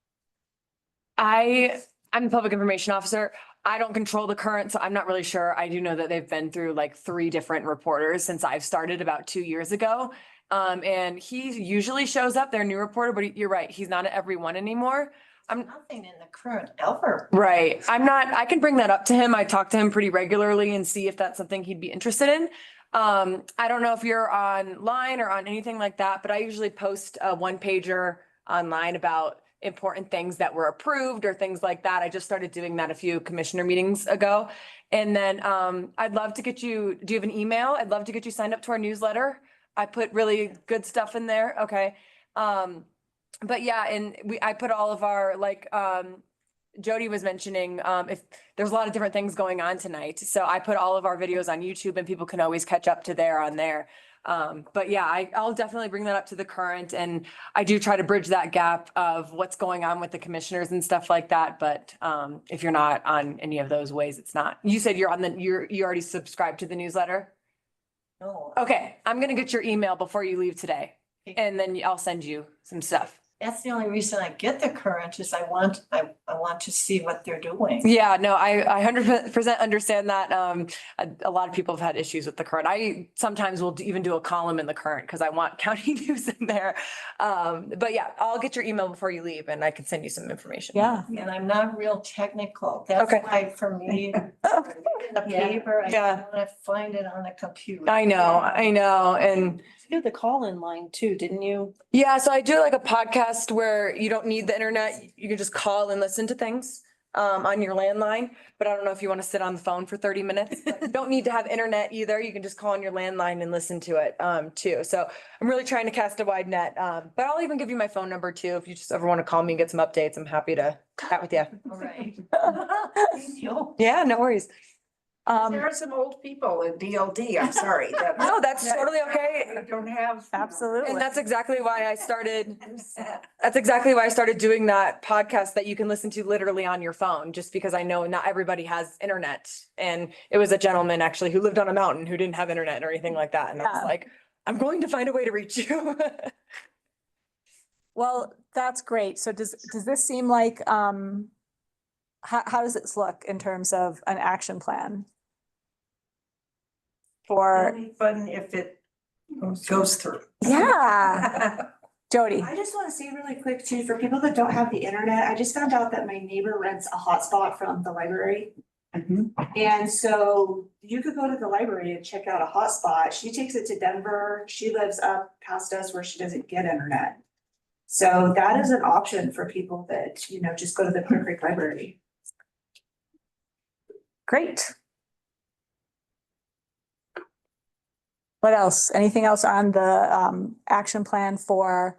I'm the public information officer. I don't control the current, so I'm not really sure. I do know that they've been through like 3 different reporters since I've started about 2 years ago. And he usually shows up, their new reporter, but you're right, he's not at every one anymore.
Nothing in the current ever.
Right. I can bring that up to him. I talk to him pretty regularly and see if that's something he'd be interested in. I don't know if you're online or on anything like that, but I usually post a 1-pager online about important things that were approved or things like that. I just started doing that a few commissioner meetings ago. And then I'd love to get you, do you have an email? I'd love to get you signed up to our newsletter. I put really good stuff in there. Okay. But yeah, and I put all of our, like, Jody was mentioning, if there's a lot of different things going on tonight. So I put all of our videos on YouTube and people can always catch up to there on there. But yeah, I'll definitely bring that up to the current, and I do try to bridge that gap of what's going on with the commissioners and stuff like that. But if you're not on any of those ways, it's not. You said you're on you already subscribed to the newsletter?
No.
Okay, I'm gonna get your email before you leave today, and then I'll send you some stuff.
That's the only reason I get the current is I want to see what they're doing.
Yeah, no, I 100% understand that. A lot of people have had issues with the current. I sometimes will even do a column in the current because I want county news in there. But yeah, I'll get your email before you leave and I can send you some information.
Yeah.
And I'm not real technical. That's
Okay.
why for me, in the paper, I
Yeah.
want to find it on the computer.
I know. And
You did the call-in line too, didn't you?
yeah, so I do like a podcast where you don't need the internet. You can just call and listen to things on your landline. But I don't know if you want to sit on the phone for 30 minutes. But you don't need to have internet either. You can just call on your landline and listen to it too. So I'm really trying to cast a wide net. But I'll even give you my phone number too. If you just ever want to call me and get some updates, I'm happy to chat with you.
All right. Thank you.
Yeah, no worries.
There are some old people in DLD, I'm sorry.
No, that's totally okay.
I don't have.
Absolutely.
And that's exactly why I started. That's exactly why I started doing that podcast that you can listen to literally on your phone, just because I know not everybody has internet. And it was a gentleman actually who lived on a mountain who didn't have internet or anything like that. And I was
Yeah.
like, I'm going to find a way to reach you.
Well, that's great. So does this seem like, how does this look in terms of an action plan? For,
Only fun if it goes through.
yeah, Jody.
I just want to say really quick too, for people that don't have the internet, I just found out that my neighbor rents a hotspot from the library. And so you could go to the library and check out a hotspot. She takes it to Denver. She lives up past us where she doesn't get internet. So that is an option for people that, just go to the Clear Creek Library.
Great. What else? Anything else on the action plan for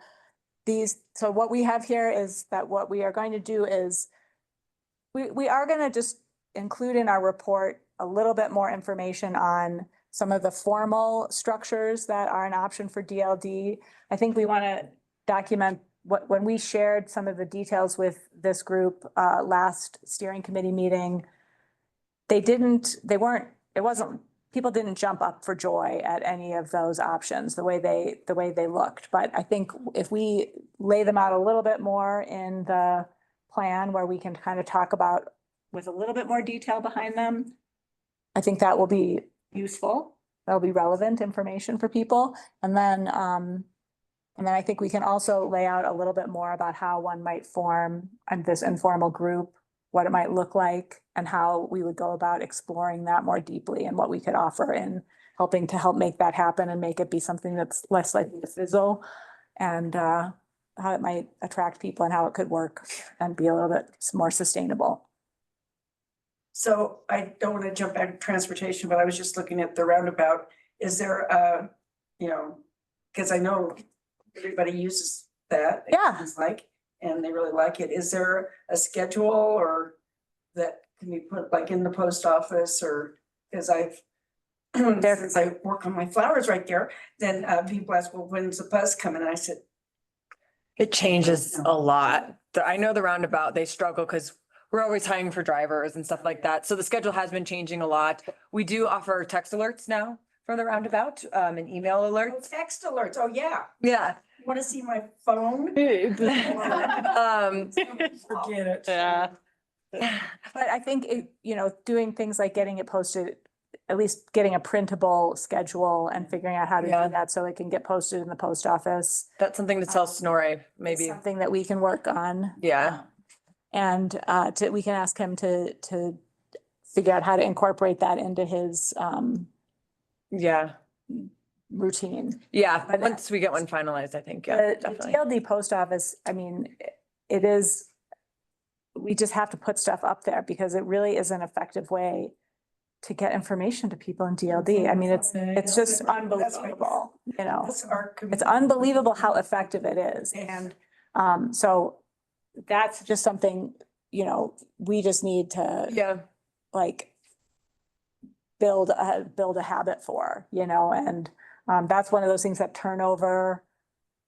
these? So what we have here is that what we are going to do is we are going to just include in our report a little bit more information on some of the formal structures that are an option for DLD. I think we want to document when we shared some of the details with this group last steering committee meeting, people didn't jump up for joy at any of those options, the way they looked. But I think if we lay them out a little bit more in the plan where we can kind of talk about with a little bit more detail behind them, I think that will be useful. That'll be relevant information for people. And then I think we can also lay out a little bit more about how one might form this informal group, what it might look like, and how we would go about exploring that more deeply and what we could offer in helping to help make that happen and make it be something that's less likely to fizzle, and how it might attract people and how it could work and be a little bit more sustainable.
So I don't want to jump back to transportation, but I was just looking at the roundabout. Is there because I know everybody uses that.
Yeah.
It's like, and they really like it. Is there a schedule or that can be put like in the post office or, cause I've since I work on my flowers right there, then people ask, well, when's the bus coming? And I said,
It changes a lot. I know the roundabout, they struggle because we're always hiring for drivers and stuff like that. So the schedule has been changing a lot. We do offer text alerts now from the roundabout, and email
oh,
alerts.
text alerts. Oh, yeah.
Yeah.
You want to see my phone?
Forget it.
Yeah.
But I think it, you know, doing things like getting it posted, at least getting a printable schedule and figuring out how to
Yeah.
do that so it can get posted in the post office.
That's something to tell Snorri,
is
maybe.
Something that we can work on.
Yeah.
And we can ask him to figure out how to incorporate that into his
Yeah.
routine.
Yeah.
But-
Once we get one finalized, I think, yeah,
The
definitely.
DLD post office, I mean, it is, we just have to put stuff up there because it really is an effective way to get information to people in DLD. I mean, it's just unbelievable, you know.
That's our.
It's unbelievable how effective it is. And so that's just something, you know, we just need to
Yeah.
like build a habit for, you know, and that's one of those things that turnover.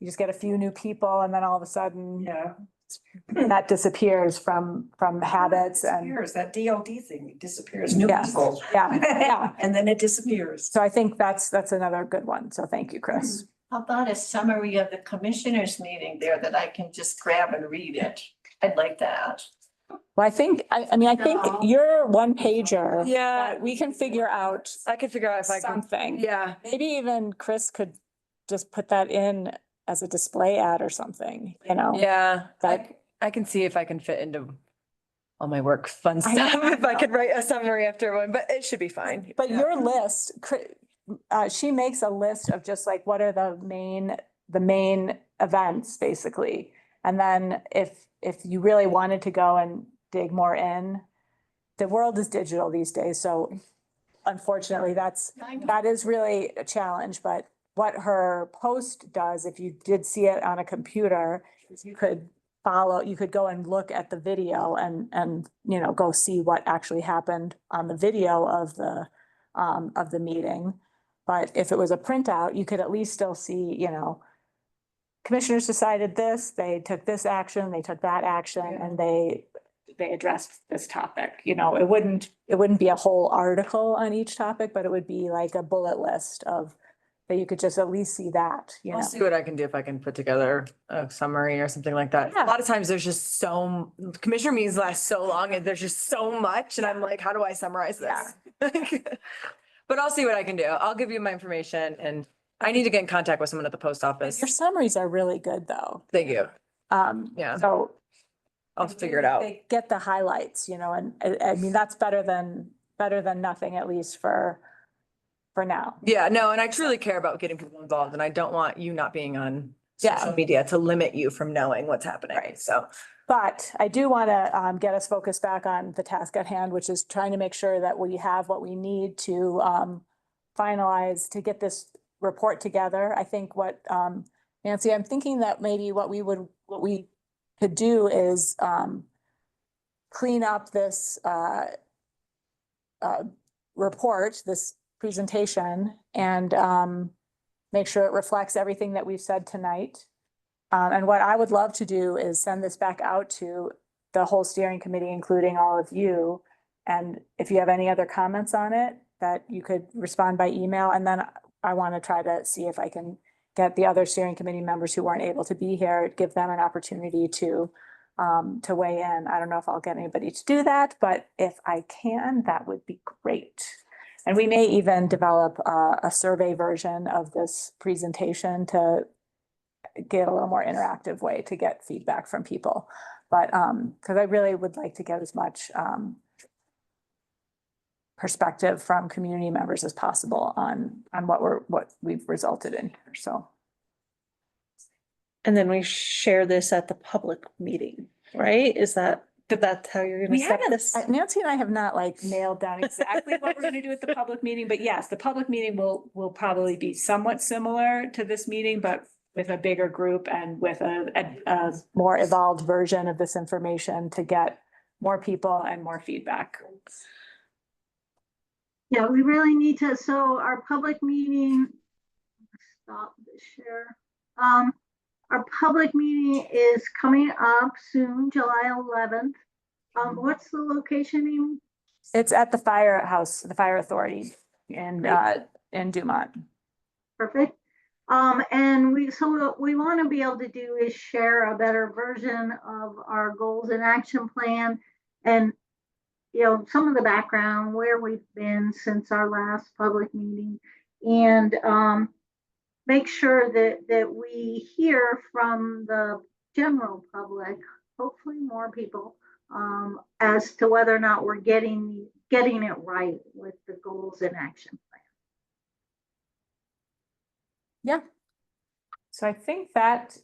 You just get a few new people and then all of a sudden
Yeah.
that disappears from habits and,
Disappears, that DLD thing disappears, new
Yeah.
people.
yeah, yeah.
And then it disappears.
So I think that's another good one. So thank you, Chris.
How about a summary of the commissioners meeting there that I can just grab and read it? I'd like that.
Well, I think your one pager.
Yeah.
We can figure out
I could figure out if I can.
something.
Yeah.
Maybe even Chris could just put that in as a display ad or something, you know?
Yeah.
That-
I can see if I can fit into all my work fun
I know.
stuff, if I could write a summary after one, but it should be fine.
But
Yeah.
your list, she makes a list of just like, what are the main events, basically. And then if you really wanted to go and dig more in, the world is digital these days, so unfortunately, that is really a challenge, but what her post does, if you did see it on a computer, is you could go and look at the video and, you know, go see what actually happened on the video of the meeting. But if it was a printout, you could at least still see, you know, commissioners decided this, they took this action, they took that action, and they addressed this topic. You know, it wouldn't be a whole article on each topic, but it would be like a bullet list of, that you could just at least see that, you know.
I'll see what I can do if I can put together a summary or something like that.
Yeah.
A lot of times there's just commissioner meetings last so long and there's just so much and I'm like, how do I summarize this? But I'll see what I can do. I'll give you my information and I need to get in contact with someone at the post office.
Your summaries are really good, though.
Thank you. Yeah.
So.
I'll figure it out.
They get the highlights, you know, and I mean, that's better than nothing, at least for now.
Yeah, no, and I truly care about getting people involved and I don't want you not being on
Yeah.
social media to limit you from knowing what's happening.
Right.
So,
But I do want to get us focused back on the task at hand, which is trying to make sure that we have what we need to finalize, to get this report together. I think Nancy, I'm thinking that maybe what we could do is clean up this report, this presentation, and make sure it reflects everything that we've said tonight. And what I would love to do is send this back out to the whole steering committee, including all of you. And if you have any other comments on it, that you could respond by email. And then I want to try to see if I can get the other steering committee members who weren't able to be here, give them an opportunity to weigh in. I don't know if I'll get anybody to do that, but if I can, that would be great. And we may even develop a survey version of this presentation to get a little more interactive way to get feedback from people. But because I really would like to get as much perspective from community members as possible on what we've resulted in here, so.
And then we share this at the public meeting, right? That's how you're
We
gonna set
haven't,
this?
Nancy and I have not like nailed down exactly what we're gonna do at the public meeting, but yes, the public meeting will probably be somewhat similar to this meeting, but with a bigger group and with a more evolved version of this information to get more people and more feedback.
Yeah, we really need to, so our public meeting, stop the share. Our public meeting is coming up soon, July 11th. What's the location, Amy?
It's at the firehouse, the fire authority in Dumont.
Perfect. And what we want to be able to do is share a better version of our goals and action plan and, you know, some of the background, where we've been since our last public meeting, and make sure that we hear from the general public, hopefully more people, as to whether or not we're getting it right with the goals and action plan.
Yeah. So I think that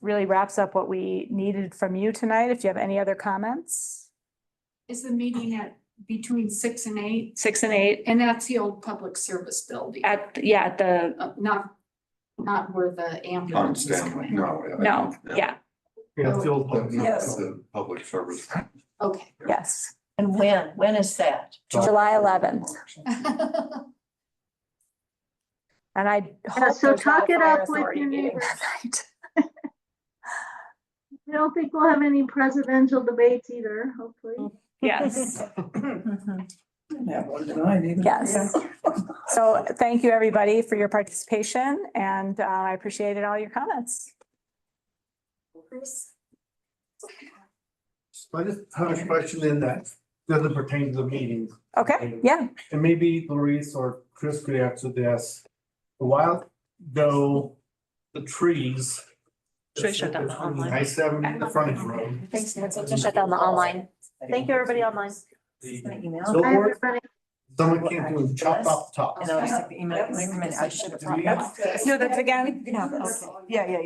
really wraps up what we needed from you tonight. If you have any other comments.
Is the meeting at between 6 and 8?
6 and 8
And that's the old public service building,
at the,
not where the ambulance is going.
no, yeah,
Yeah, it's the old one.
Yes.
The public service.
Okay.
yes,
And when is that?
July 11th. And I hope
so
there's not
talk
a
it
fire
up with
authority
your
meeting
neighbors.
that night.
I don't think we'll have any presidential debates either, hopefully.
Yes,
Yeah, one tonight even.
yes. So thank you, everybody, for your participation, and I appreciated all your comments.
I just have a question in that doesn't pertain to the meeting.
Okay, yeah,
And maybe Maurice or Chris could answer this. A while ago, the trees.
Should we shut down the online?
I-7, the frontage road.
Thanks, Nancy. Just shut down the online. Thank you, everybody online.
The
Hi,
billboard,
everybody.
someone came through and chopped off the top.
And I was like, I should have.
Do we-
do this again.
Yeah, okay.
Yeah,